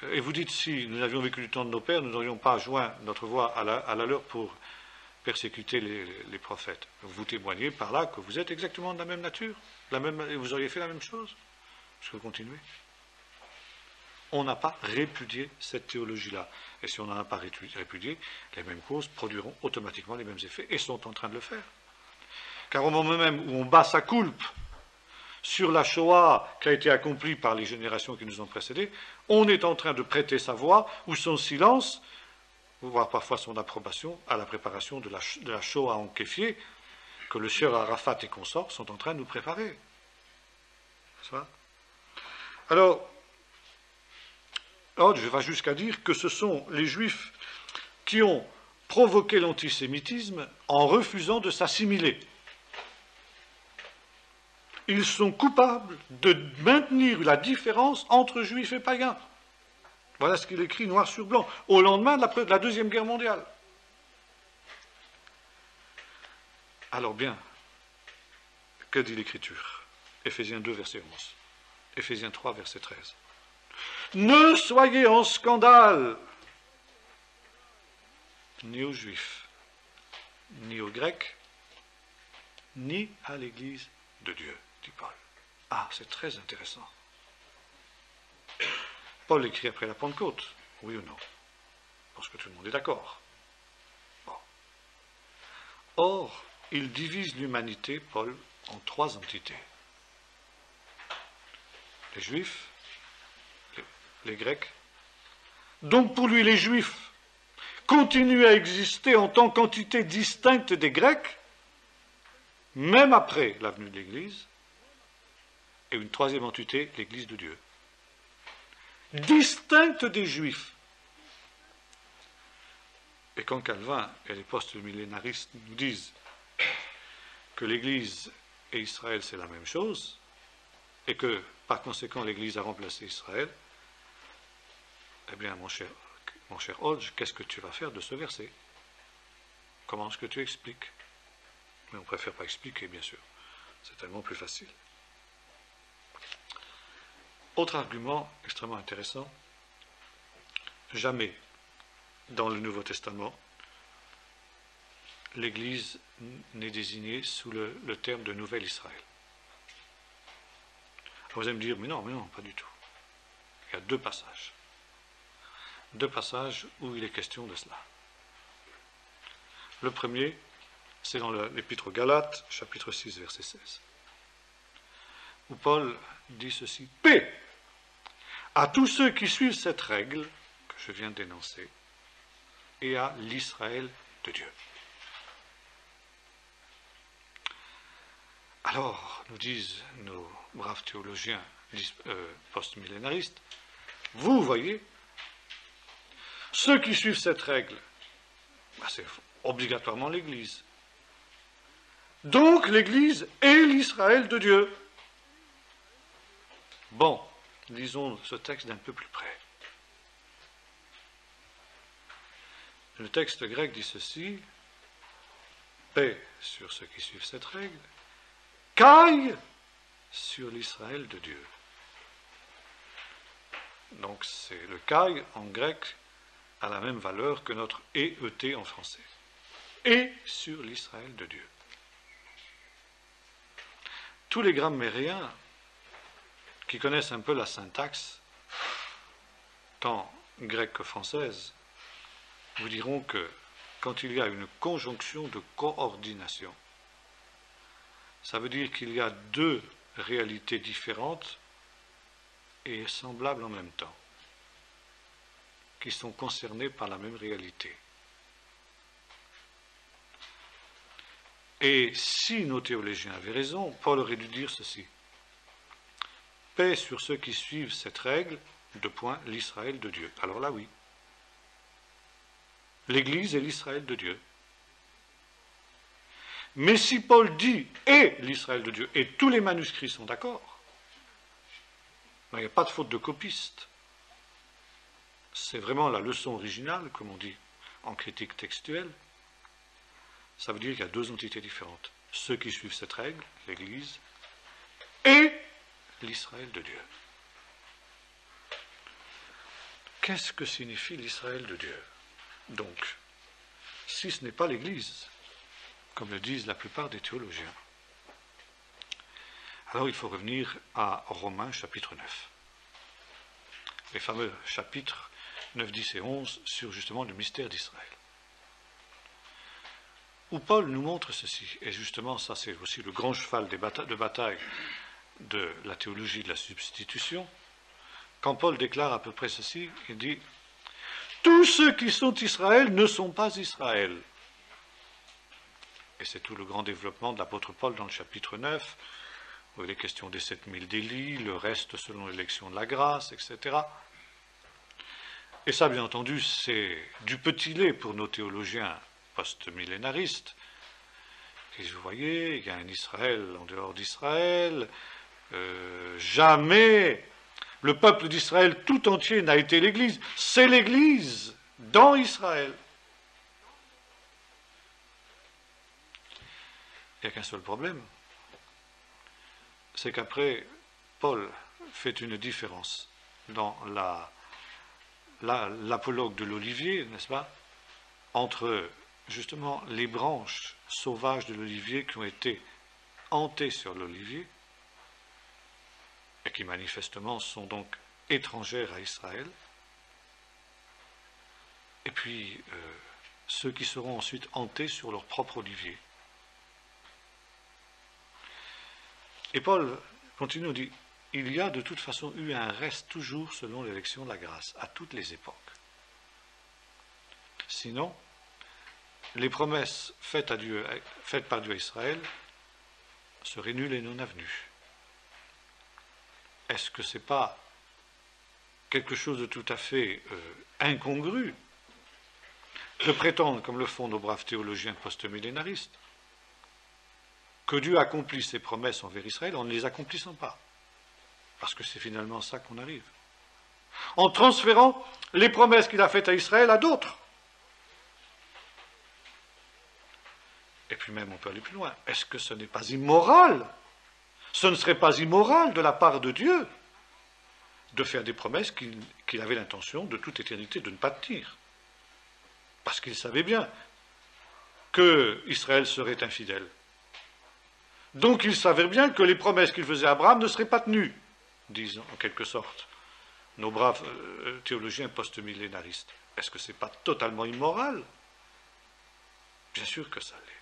et vous dites, si nous avions vécu du temps de nos pères, nous n'aurions pas joint notre voix à la leur pour persécuter les prophètes. Vous témoignez par là que vous êtes exactement de la même nature, et vous auriez fait la même chose. Je peux continuer. On n'a pas répudié cette théologie-là. Et si on n'en a pas répudié, les mêmes causes produiront automatiquement les mêmes effets, et sont en train de le faire. Car au moment même où on bat sa coulpe sur la Shoah qui a été accomplie par les générations qui nous ont précédés, on est en train de prêter sa voix ou son silence, voire parfois son approbation, à la préparation de la Shoah en kéfier, que le sieur Arafat et consorts sont en train de nous préparer. Ça. Alors, Hodge va jusqu'à dire que ce sont les Juifs qui ont provoqué l'antisémitisme en refusant de s'assimiler. Ils sont coupables de maintenir la différence entre Juifs et païens. Voilà ce qu'il écrit noir sur blanc, au lendemain de la Deuxième Guerre mondiale. Alors bien, que dit l'Écriture? Éphésiens 2, verset 11. Éphésiens 3, verset 13. Ne soyez en scandale, ni aux Juifs, ni aux Grecs, ni à l'Église de Dieu, dit Paul. Ah, c'est très intéressant. Paul écrit après la Pentecôte, oui ou non? Parce que tout le monde est d'accord. Bon. Or, il divise l'humanité, Paul, en trois entités. Les Juifs, les Grecs. Donc pour lui, les Juifs continuent à exister en tant qu'entité distincte des Grecs, même après la venue de l'Église, et une troisième entité, l'Église de Dieu. Distincte des Juifs. Et quand Calvin et les post-millénaristes nous disent que l'Église et Israël c'est la même chose, et que par conséquent l'Église a remplacé Israël, eh bien mon cher Hodge, qu'est-ce que tu vas faire de ce verset? Comment est-ce que tu expliques? Mais on ne préfère pas expliquer, bien sûr. C'est tellement plus facile. Autre argument extrêmement intéressant, jamais dans le Nouveau Testament, l'Église n'est désignée sous le terme de Nouvel Israël. Vous allez me dire, mais non, pas du tout. Il y a deux passages où il est question de cela. Le premier, c'est dans l'Épître aux Galates, chapitre 6, verset 16. où Paul dit ceci: paix à tous ceux qui suivent cette règle que je viens d'énoncer et à l'Israël de Dieu. Alors, nous disent nos braves théologiens post-millénaristes, vous voyez, ceux qui suivent cette règle, c'est obligatoirement l'Église. Donc l'Église est l'Israël de Dieu. Bon, lisons ce texte d'un peu plus près. Le texte grec dit ceci: paix sur ceux qui suivent cette règle, caille sur l'Israël de Dieu. Donc c'est le caille en grec a la même valeur que notre EET en français. Et sur l'Israël de Dieu. Tous les grammairiens qui connaissent un peu la syntaxe, tant grecque que française, vous diront que quand il y a une conjonction de coordination, ça veut dire qu'il y a deux réalités différentes et semblables en même temps, qui sont concernées par la même réalité. Et si nos théologiens avaient raison, Paul aurait dû dire ceci: paix sur ceux qui suivent cette règle, l'Israël de Dieu. Alors là, oui. L'Église est l'Israël de Dieu. Mais si Paul dit « et l'Israël de Dieu » et tous les manuscrits sont d'accord, il n'y a pas de faute de copiste. C'est vraiment la leçon originale, comme on dit en critique textuelle. Ça veut dire qu'il y a deux entités différentes. Ceux qui suivent cette règle, l'Église, et l'Israël de Dieu. Qu'est-ce que signifie l'Israël de Dieu? Donc, si ce n'est pas l'Église, comme le disent la plupart des théologiens, alors il faut revenir à Romains chapitre 9. Les fameux chapitres 9, 10 et 11 sur justement le mystère d'Israël. Où Paul nous montre ceci, et justement ça c'est aussi le grand cheval de bataille de la théologie de la substitution, quand Paul déclare à peu près ceci, il dit « Tous ceux qui sont Israël ne sont pas Israël ». Et c'est tout le grand développement de l'apôtre Paul dans le chapitre 9, où il est question des 7000 délits, le reste selon l'élection de la grâce, etc. Et ça, bien entendu, c'est du petit lait pour nos théologiens post-millénaristes. Et vous voyez, il y a un Israël en dehors d'Israël. Jamais le peuple d'Israël tout entier n'a été l'Église. C'est l'Église dans Israël. Il n'y a qu'un seul problème. C'est qu'après, Paul fait une différence dans l'apologue de l'olivier, n'est-ce pas, entre justement les branches sauvages de l'olivier qui ont été hantées sur l'olivier et qui manifestement sont donc étrangères à Israël, et puis ceux qui seront ensuite hantés sur leur propre olivier. Et Paul continue, dit, il y a de toute façon eu un reste toujours selon l'élection de la grâce, à toutes les époques. Sinon, les promesses faites par Dieu à Israël seraient nulles et non avenues. Est-ce que ce n'est pas quelque chose de tout à fait incongru de prétendre, comme le font nos braves théologiens post-millénaristes, que Dieu accomplit ses promesses envers Israël en ne les accomplissant pas? Parce que c'est finalement ça qu'on arrive. En transférant les promesses qu'il a faites à Israël à d'autres. Et puis même on peut aller plus loin. Est-ce que ce n'est pas immoral? Ce ne serait pas immoral de la part de Dieu de faire des promesses qu'il avait l'intention de toute éternité de ne pas tenir. Parce qu'il savait bien que Israël serait infidèle. Donc il savait bien que les promesses qu'il faisait à Abraham ne seraient pas tenues, disent en quelque sorte nos braves théologiens post-millénaristes. Est-ce que ce n'est pas totalement immoral? Bien sûr que ça l'est.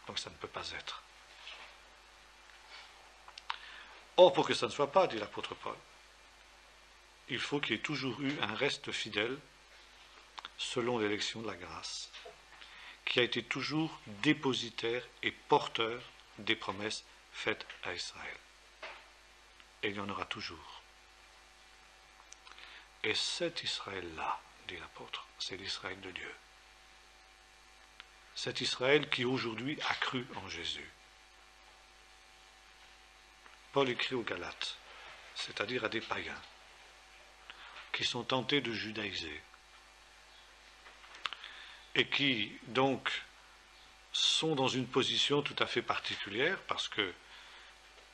Donc ça ne peut pas être. Or, pour que ça ne soit pas, dit l'apôtre Paul, il faut qu'il y ait toujours eu un reste fidèle, selon l'élection de la grâce, qui a été toujours dépositaire et porteur des promesses faites à Israël. Et il y en aura toujours. Et cet Israël-là, dit l'apôtre, c'est l'Israël de Dieu. Cet Israël qui aujourd'hui a cru en Jésus. Paul écrit aux Galates, c'est-à-dire à des païens, qui sont tentés de judaïser, et qui donc sont dans une position tout à fait particulière, parce que,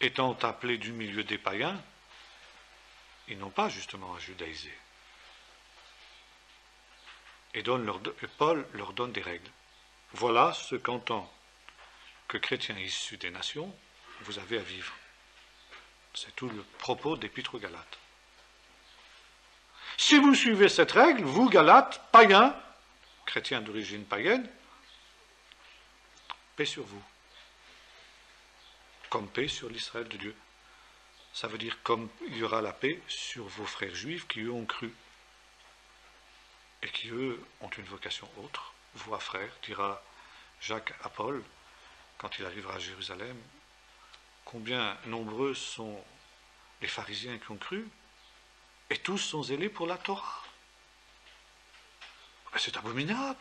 étant appelés du milieu des païens, ils n'ont pas justement à judaïser. Et Paul leur donne des règles. Voilà ce qu'en tant que chrétiens issus des nations, vous avez à vivre. C'est tout le propos d'Épître aux Galates. Si vous suivez cette règle, vous, Galates, païens, chrétiens d'origine païenne, paix sur vous. Comme paix sur l'Israël de Dieu. Ça veut dire comme il y aura la paix sur vos frères juifs qui eux ont cru. Et qui eux ont une vocation autre. Voix frère, dira Jacques à Paul, quand il arrivera à Jérusalem, combien nombreux sont les pharisiens qui ont cru, et tous sont zélés pour la Torah. C'est abominable.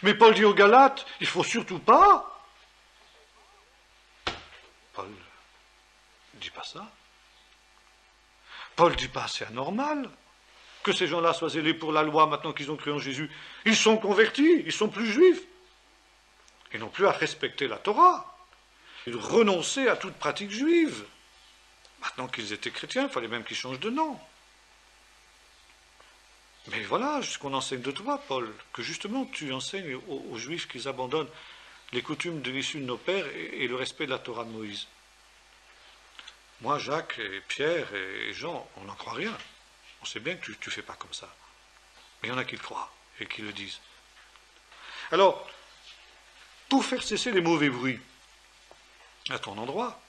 Mais Paul dit aux Galates, il ne faut surtout pas. Paul ne dit pas ça. Paul ne dit pas c'est anormal que ces gens-là soient zélés pour la loi maintenant qu'ils ont cru en Jésus. Ils sont convertis, ils sont plus juifs. Ils n'ont plus à respecter la Torah. Ils renonçaient à toute pratique juive. Maintenant qu'ils étaient chrétiens, il fallait même qu'ils changent de nom. Mais voilà ce qu'on enseigne de toi, Paul, que justement tu enseignes aux Juifs qu'ils abandonnent les coutumes de l'issue de nos pères et le respect de la Torah de Moïse. Moi, Jacques et Pierre et Jean, on n'en croit rien. On sait bien que tu ne fais pas comme ça. Mais il y en a qui le croient et qui le disent. Alors, pour faire cesser les mauvais bruits à ton endroit,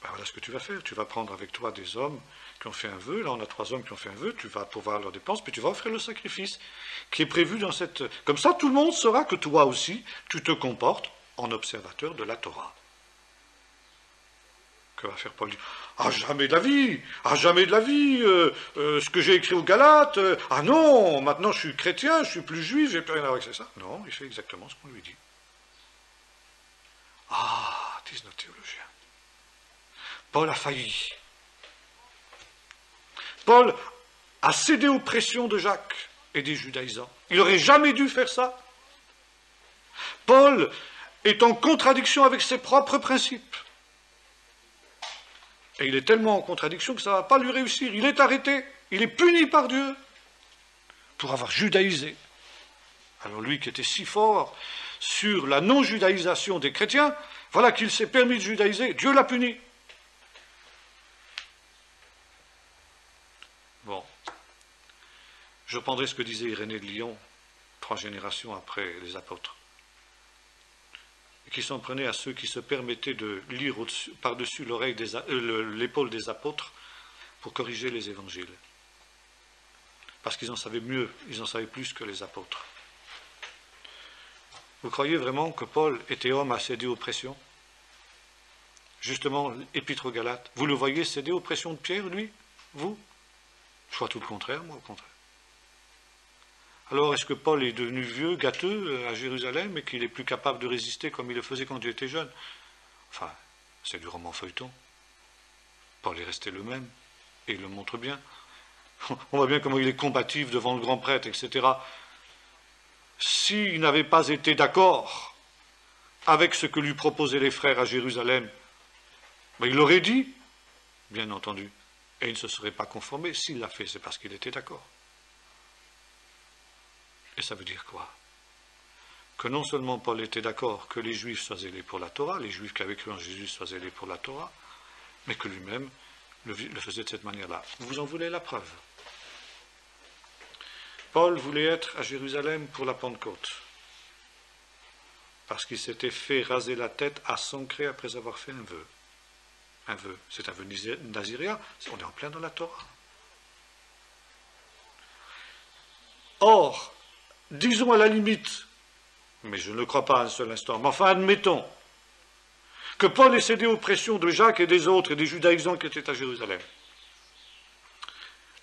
ben voilà ce que tu vas faire. Tu vas prendre avec toi des hommes qui ont fait un vœu. Là, on a 3 hommes qui ont fait un vœu. Tu vas pourvoir leurs dépenses, puis tu vas offrir le sacrifice qui est prévu dans cette... Comme ça, tout le monde saura que toi aussi, tu te comportes en observateur de la Torah. Que va faire Paul? Ah, jamais de la vie! Ah, jamais de la vie! Ce que j'ai écrit aux Galates, ah non, maintenant je suis chrétien, je suis plus juif, j'ai plus rien à voir avec ça. Non, il fait exactement ce qu'on lui dit. Ah, disent nos théologiens. Paul a failli. Paul a cédé aux pressions de Jacques et des judaïsants. Il n'aurait jamais dû faire ça. Paul est en contradiction avec ses propres principes. Et il est tellement en contradiction que ça ne va pas lui réussir. Il est arrêté, il est puni par Dieu pour avoir judaïsé. Alors lui qui était si fort sur la non-judaïsation des chrétiens, voilà qu'il s'est permis de judaïser, Dieu l'a puni. Bon, je prendrai ce que disait Irénée de Lyon, 3 générations après les apôtres, et qui s'en prenait à ceux qui se permettaient de lire par-dessus l'épaule des apôtres pour corriger les évangiles. Parce qu'ils en savaient mieux, ils en savaient plus que les apôtres. Vous croyez vraiment que Paul était homme à céder aux pressions? Justement, l'Épître aux Galates, vous le voyez céder aux pressions de Pierre, lui? Vous? Je crois tout le contraire, moi, au contraire. Alors, est-ce que Paul est devenu vieux, gâteux à Jérusalem et qu'il est plus capable de résister comme il le faisait quand il était jeune? Enfin, c'est du roman feuilleton. Paul est resté le même, et il le montre bien. On voit bien comment il est combatif devant le grand prêtre, etc. S'il n'avait pas été d'accord avec ce que lui proposaient les frères à Jérusalem, ben il l'aurait dit, bien entendu. Et il ne se serait pas conformé. S'il l'a fait, c'est parce qu'il était d'accord. Et ça veut dire quoi? Que non seulement Paul était d'accord que les Juifs soient zélés pour la Torah, les Juifs qui avaient cru en Jésus soient zélés pour la Torah, mais que lui-même le faisait de cette manière-là. Vous en voulez la preuve? Paul voulait être à Jérusalem pour la Pentecôte, parce qu'il s'était fait raser la tête à Sancré après avoir fait un vœu. un vœu. C'est un vœu naziréen. On est en plein dans la Torah. Or, disons à la limite, mais je ne le crois pas un seul instant, mais enfin admettons, que Paul ait cédé aux pressions de Jacques et des autres et des judaïsants qui étaient à Jérusalem,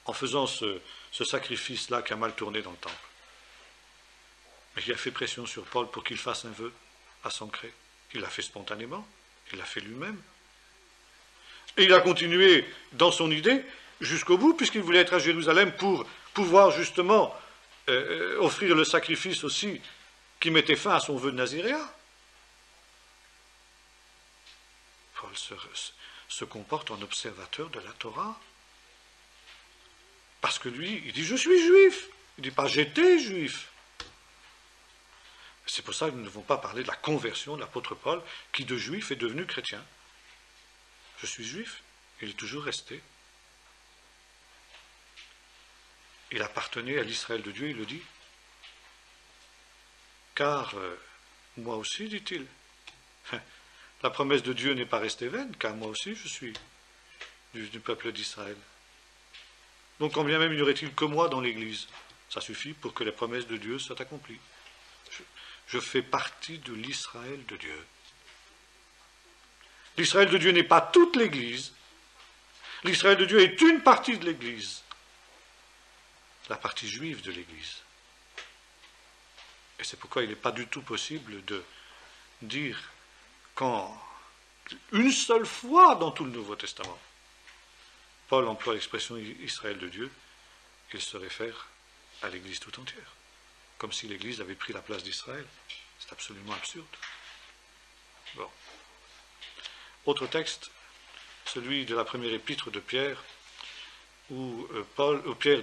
en faisant ce sacrifice-là qui a mal tourné dans le temple. Mais il a fait pression sur Paul pour qu'il fasse un vœu à s'ancrer. Il l'a fait spontanément, il l'a fait lui-même. Et il a continué dans son idée jusqu'au bout, puisqu'il voulait être à Jérusalem pour pouvoir justement offrir le sacrifice aussi qui mettait fin à son vœu de naziréat. Paul se comporte en observateur de la Torah. Parce que lui, il dit « je suis juif ». Il ne dit pas « j'étais juif ». C'est pour ça que nous ne devons pas parler de la conversion de l'apôtre Paul, qui de juif est devenu chrétien. Je suis juif, il est toujours resté. Il appartenait à l'Israël de Dieu, il le dit. Car moi aussi, dit-il, la promesse de Dieu n'est pas restée vaine, car moi aussi je suis du peuple d'Israël. Donc combien même n'y aurait-il que moi dans l'Église? Ça suffit pour que les promesses de Dieu soient accomplies. Je fais partie de l'Israël de Dieu. L'Israël de Dieu n'est pas toute l'Église. L'Israël de Dieu est une partie de l'Église. La partie juive de l'Église. Et c'est pourquoi il n'est pas du tout possible de dire qu'en une seule fois dans tout le Nouveau Testament, Paul emploie l'expression Israël de Dieu, il se réfère à l'Église tout entière, comme si l'Église avait pris la place d'Israël. C'est absolument absurde. Bon. Autre texte, celui de la première épître de Pierre, où Pierre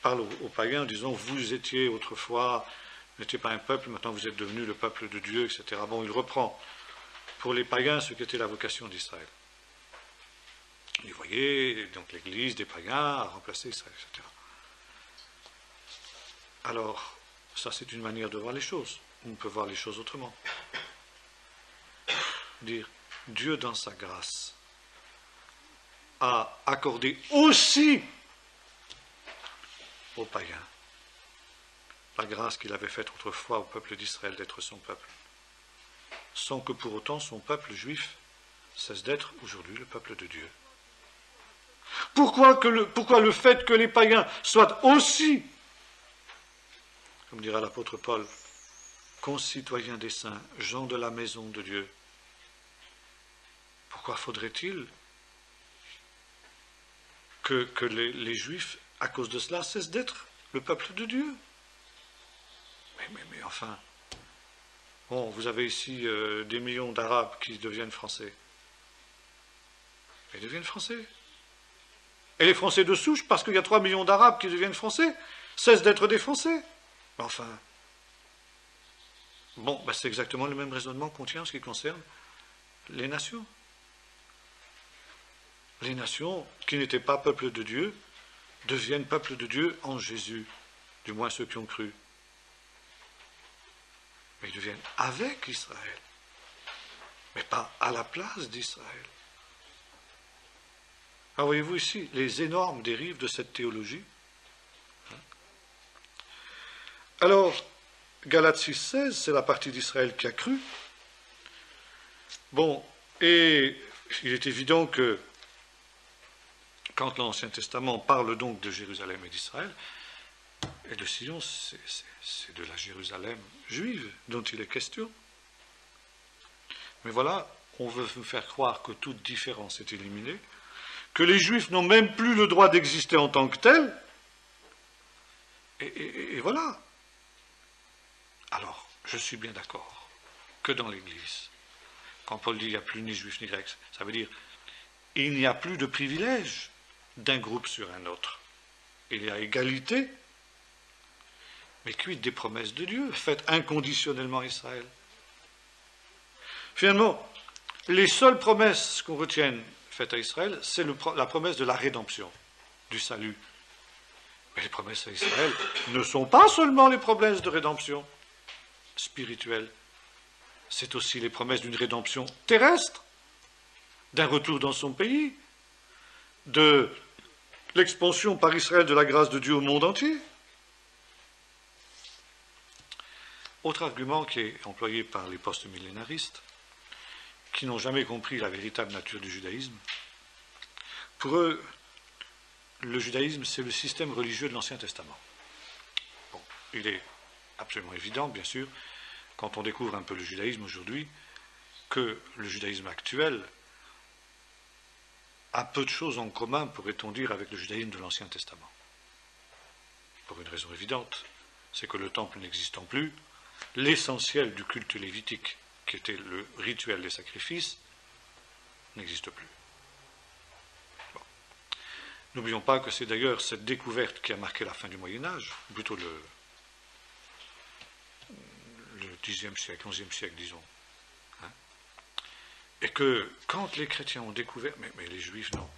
parle aux païens en disant « vous étiez autrefois, vous n'étiez pas un peuple, maintenant vous êtes devenus le peuple de Dieu, etc. » Bon, il reprend pour les païens ce qu'était la vocation d'Israël. Et vous voyez, donc l'Église des païens a remplacé Israël, etc. Alors, ça c'est une manière de voir les choses. On peut voir les choses autrement. Dire, Dieu dans sa grâce a accordé aussi aux païens la grâce qu'il avait faite autrefois au peuple d'Israël d'être son peuple, sans que pour autant son peuple juif cesse d'être aujourd'hui le peuple de Dieu. Pourquoi le fait que les païens soient aussi, comme dira l'apôtre Paul, concitoyens des saints, gens de la maison de Dieu, pourquoi faudrait-il que les Juifs, à cause de cela, cessent d'être le peuple de Dieu? Mais enfin, bon, vous avez ici des millions d'Arabes qui deviennent Français. Ils deviennent Français. Et les Français de souche, parce qu'il y a 3 millions d'Arabes qui deviennent Français, cessent d'être des Français. Mais enfin, bon, c'est exactement le même raisonnement qu'on tient en ce qui concerne les nations. Les nations qui n'étaient pas peuple de Dieu deviennent peuple de Dieu en Jésus, du moins ceux qui ont cru. Mais ils deviennent avec Israël, mais pas à la place d'Israël. Alors voyez-vous ici les énormes dérives de cette théologie. Alors, Galates 6,16, c'est la partie d'Israël qui a cru. Bon, et il est évident que quand l'Ancien Testament parle donc de Jérusalem et d'Israël, et de Sion, c'est de la Jérusalem juive dont il est question. Mais voilà, on veut me faire croire que toute différence est éliminée, que les Juifs n'ont même plus le droit d'exister en tant que tels, et voilà. Alors, je suis bien d'accord que dans l'Église, quand Paul dit qu'il n'y a plus ni Juif ni Grec, ça veut dire il n'y a plus de privilège d'un groupe sur un autre. Il y a égalité, mais quid des promesses de Dieu faites inconditionnellement à Israël? Finalement, les seules promesses qu'on retienne faites à Israël, c'est la promesse de la rédemption, du salut. Mais les promesses à Israël ne sont pas seulement les promesses de rédemption spirituelle, c'est aussi les promesses d'une rédemption terrestre, d'un retour dans son pays, de l'expansion par Israël de la grâce de Dieu au monde entier. Autre argument qui est employé par les post-millénaristes, qui n'ont jamais compris la véritable nature du judaïsme. Pour eux, le judaïsme, c'est le système religieux de l'Ancien Testament. Bon, il est absolument évident, bien sûr, quand on découvre un peu le judaïsme aujourd'hui, que le judaïsme actuel a peu de choses en commun, pourrait-on dire, avec le judaïsme de l'Ancien Testament. Pour une raison évidente, c'est que le temple n'existant plus, l'essentiel du culte lévitique, qui était le rituel des sacrifices, n'existe plus. Bon. N'oublions pas que c'est d'ailleurs cette découverte qui a marqué la fin du Moyen-Âge, plutôt le Xe siècle, XIe siècle, disons. Hein? Et que quand les chrétiens ont découvert, mais les juifs non,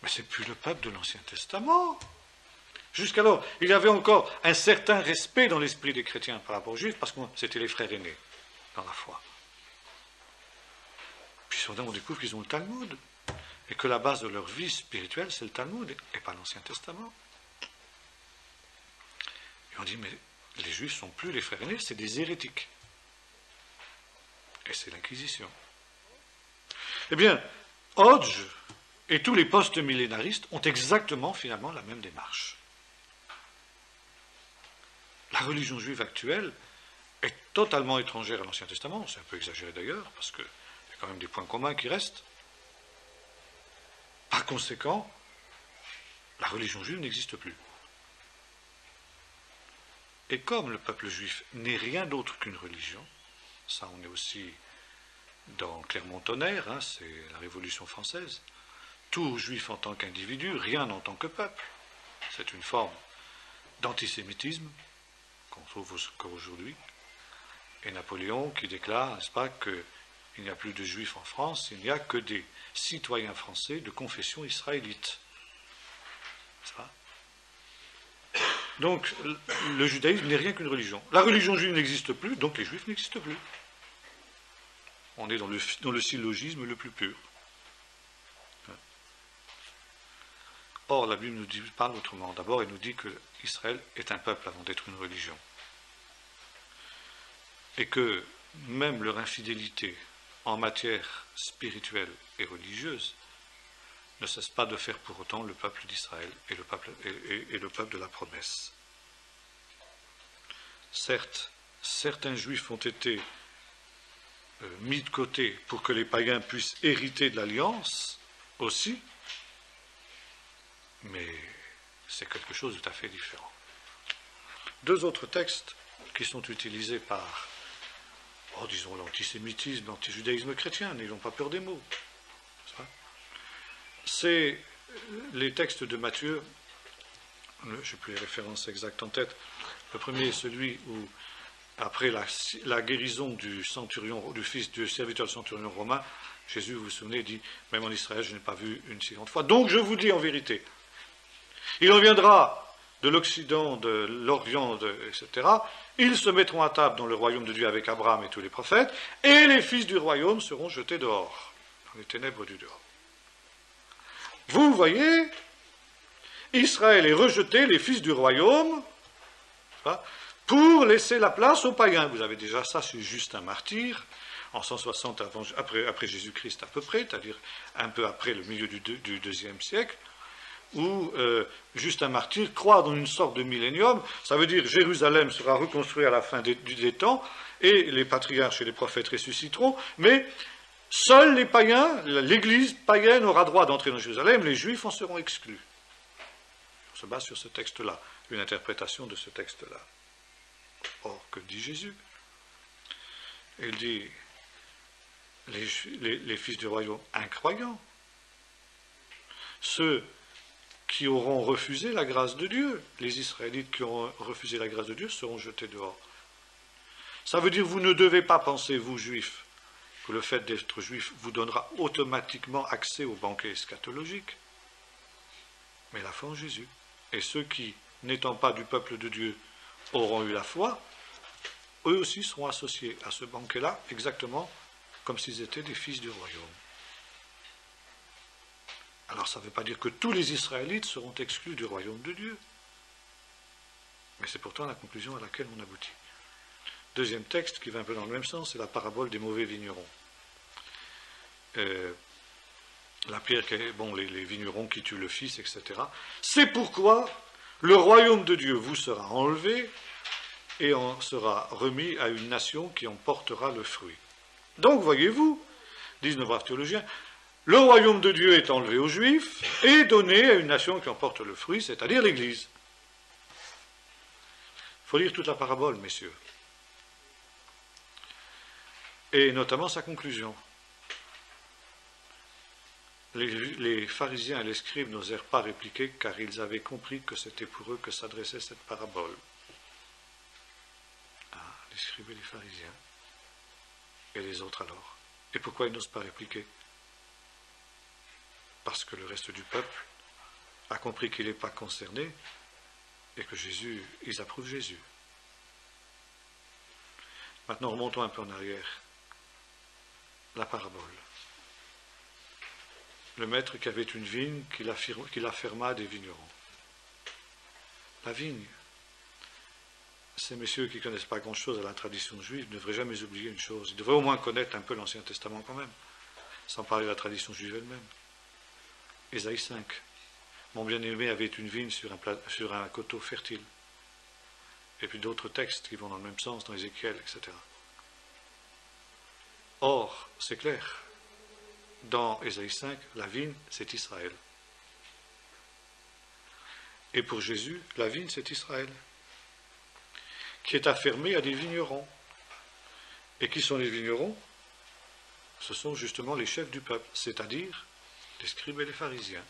mais c'est plus le peuple de l'Ancien Testament. Jusqu'alors, il y avait encore un certain respect dans l'esprit des chrétiens par rapport aux juifs, parce que c'était les frères aînés dans la foi. Puis soudain, on découvre qu'ils ont le Talmud, et que la base de leur vie spirituelle, c'est le Talmud, et pas l'Ancien Testament. Et on dit, mais les juifs ne sont plus les frères aînés, c'est des hérétiques. Et c'est l'Inquisition. Eh bien, Hodge et tous les post-millénaristes ont exactement, finalement, la même démarche. La religion juive actuelle est totalement étrangère à l'Ancien Testament, c'est un peu exagéré d'ailleurs, parce qu'il y a quand même des points communs qui restent. Par conséquent, la religion juive n'existe plus. Et comme le peuple juif n'est rien d'autre qu'une religion, ça on est aussi dans Clermont-Tonnerre, hein, c'est la Révolution française, tout juif en tant qu'individu, rien en tant que peuple, c'est une forme d'antisémitisme qu'on trouve encore aujourd'hui, et Napoléon qui déclare, n'est-ce pas, qu'il n'y a plus de juifs en France, il n'y a que des citoyens français de confession israélite. N'est-ce pas ? Donc, le judaïsme n'est rien qu'une religion. La religion juive n'existe plus, donc les juifs n'existent plus. On est dans le syllogisme le plus pur. Or, la Bible nous parle autrement. D'abord, elle nous dit que Israël est un peuple avant d'être une religion. Et que même leur infidélité en matière spirituelle et religieuse ne cesse pas de faire pour autant le peuple d'Israël et le peuple de la promesse. Certes, certains juifs ont été mis de côté pour que les païens puissent hériter de l'alliance aussi, mais c'est quelque chose de tout à fait différent. Deux autres textes qui sont utilisés par, disons, l'antisémitisme, l'antijudaïsme chrétien, n'ayons pas peur des mots. C'est les textes de Matthieu, je n'ai plus les références exactes en tête. Le premier est celui où, après la guérison du centurion, du fils du serviteur du centurion romain, Jésus, vous vous souvenez, dit, même en Israël, je n'ai pas vu une si grande foi. Donc je vous dis en vérité, il en viendra de l'Occident, de l'Orient, etc. Ils se mettront à table dans le royaume de Dieu avec Abraham et tous les prophètes, et les fils du royaume seront jetés dehors, dans les ténèbres du dehors. Vous voyez, Israël est rejeté, les fils du royaume, pour laisser la place aux païens. Vous avez déjà ça sur Justin martyr, en 160 après Jésus-Christ à peu près, c'est-à-dire un peu après le milieu du IIe siècle, où Justin martyr croit dans une sorte de millénium. Ça veut dire Jérusalem sera reconstruit à la fin des temps, et les patriarches et les prophètes ressusciteront, mais seuls les païens, l'Église païenne aura droit d'entrer dans Jérusalem, les Juifs en seront exclus. On se base sur ce texte-là, une interprétation de ce texte-là. Or, que dit Jésus? Il dit, les fils du royaume incroyants, ceux qui auront refusé la grâce de Dieu, les Israélites qui auront refusé la grâce de Dieu seront jetés dehors. Ça veut dire, vous ne devez pas penser, vous juifs, que le fait d'être juif vous donnera automatiquement accès au banquet eschatologique. Mais la foi en Jésus. Et ceux qui, n'étant pas du peuple de Dieu, auront eu la foi, eux aussi seront associés à ce banquet-là, exactement comme s'ils étaient des fils du royaume. Alors ça ne veut pas dire que tous les Israélites seront exclus du royaume de Dieu. Mais c'est pourtant la conclusion à laquelle on aboutit. Deuxième texte qui va un peu dans le même sens, c'est la parabole des mauvais vignerons. La pierre, bon, les vignerons qui tuent le fils, etc. C'est pourquoi le royaume de Dieu vous sera enlevé et en sera remis à une nation qui en portera le fruit. Donc, voyez-vous, disent nos braves théologiens, le royaume de Dieu est enlevé aux Juifs et donné à une nation qui en porte le fruit, c'est-à-dire l'Église. Il faut lire toute la parabole, messieurs. Et notamment sa conclusion. Les pharisiens et les scribes n'osèrent pas répliquer car ils avaient compris que c'était pour eux que s'adressait cette parabole. Ah, les scribes et les pharisiens. Et les autres alors. Et pourquoi ils n'osent pas répliquer? Parce que le reste du peuple a compris qu'il n'est pas concerné et que Jésus, ils approuvent Jésus. Maintenant, remontons un peu en arrière. La parabole. Le maître qui avait une vigne qu'il afferma à des vignerons. La vigne. Ces messieurs qui ne connaissent pas grand-chose à la tradition juive ne devraient jamais oublier une chose. Ils devraient au moins connaître un peu l'Ancien Testament quand même, sans parler de la tradition juive elle-même. Ésaïe 5. Mon bien-aimé avait une vigne sur un coteau fertile. Et puis d'autres textes qui vont dans le même sens, dans Ézéchiel, etc. Or, c'est clair, dans Ésaïe 5, la vigne, c'est Israël. Et pour Jésus, la vigne, c'est Israël, qui est affermée à des vignerons. Et qui sont les vignerons? Ce sont justement les chefs du peuple, c'est-à-dire les scribes et les pharisiens.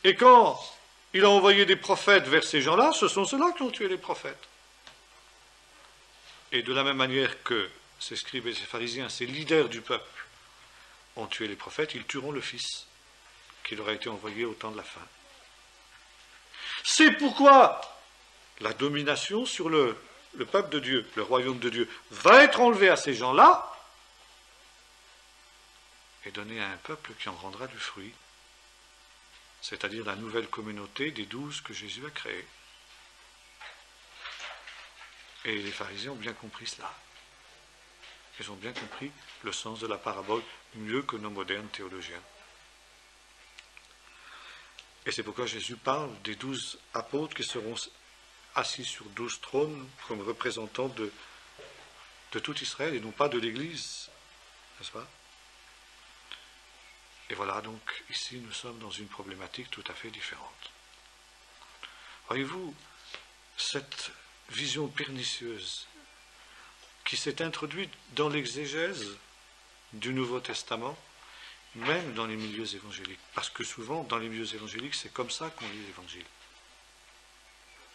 Et quand il a envoyé des prophètes vers ces gens-là, ce sont ceux-là qui ont tué les prophètes. Et de la même manière que ces scribes et ces pharisiens, ces leaders du peuple, ont tué les prophètes, ils tueront le Fils qui leur a été envoyé au temps de la fin. C'est pourquoi la domination sur le peuple de Dieu, le royaume de Dieu, va être enlevée à ces gens-là et donnée à un peuple qui en rendra du fruit, c'est-à-dire la nouvelle communauté des 12 que Jésus a créée. Et les pharisiens ont bien compris cela. Ils ont bien compris le sens de la parabole mieux que nos modernes théologiens. Et c'est pourquoi Jésus parle des 12 apôtres qui seront assis sur 12 trônes comme représentants de tout Israël et non pas de l'Église, n'est-ce pas? Et voilà, donc ici nous sommes dans une problématique tout à fait différente. Voyez-vous, cette vision pernicieuse qui s'est introduite dans l'exégèse du Nouveau Testament, même dans les milieux évangéliques. Parce que souvent, dans les milieux évangéliques, c'est comme ça qu'on lit l'Évangile.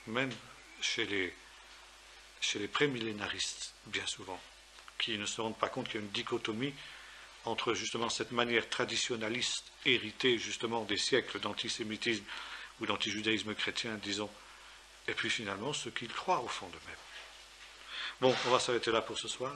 Même chez les prémillénaristes, bien souvent, qui ne se rendent pas compte qu'il y a une dichotomie entre justement cette manière traditionnaliste, héritée justement des siècles d'antisémitisme ou d'antijudaïsme chrétien, disons, et puis finalement ce qu'ils croient au fond d'eux-mêmes. Bon, on va s'arrêter là pour ce soir.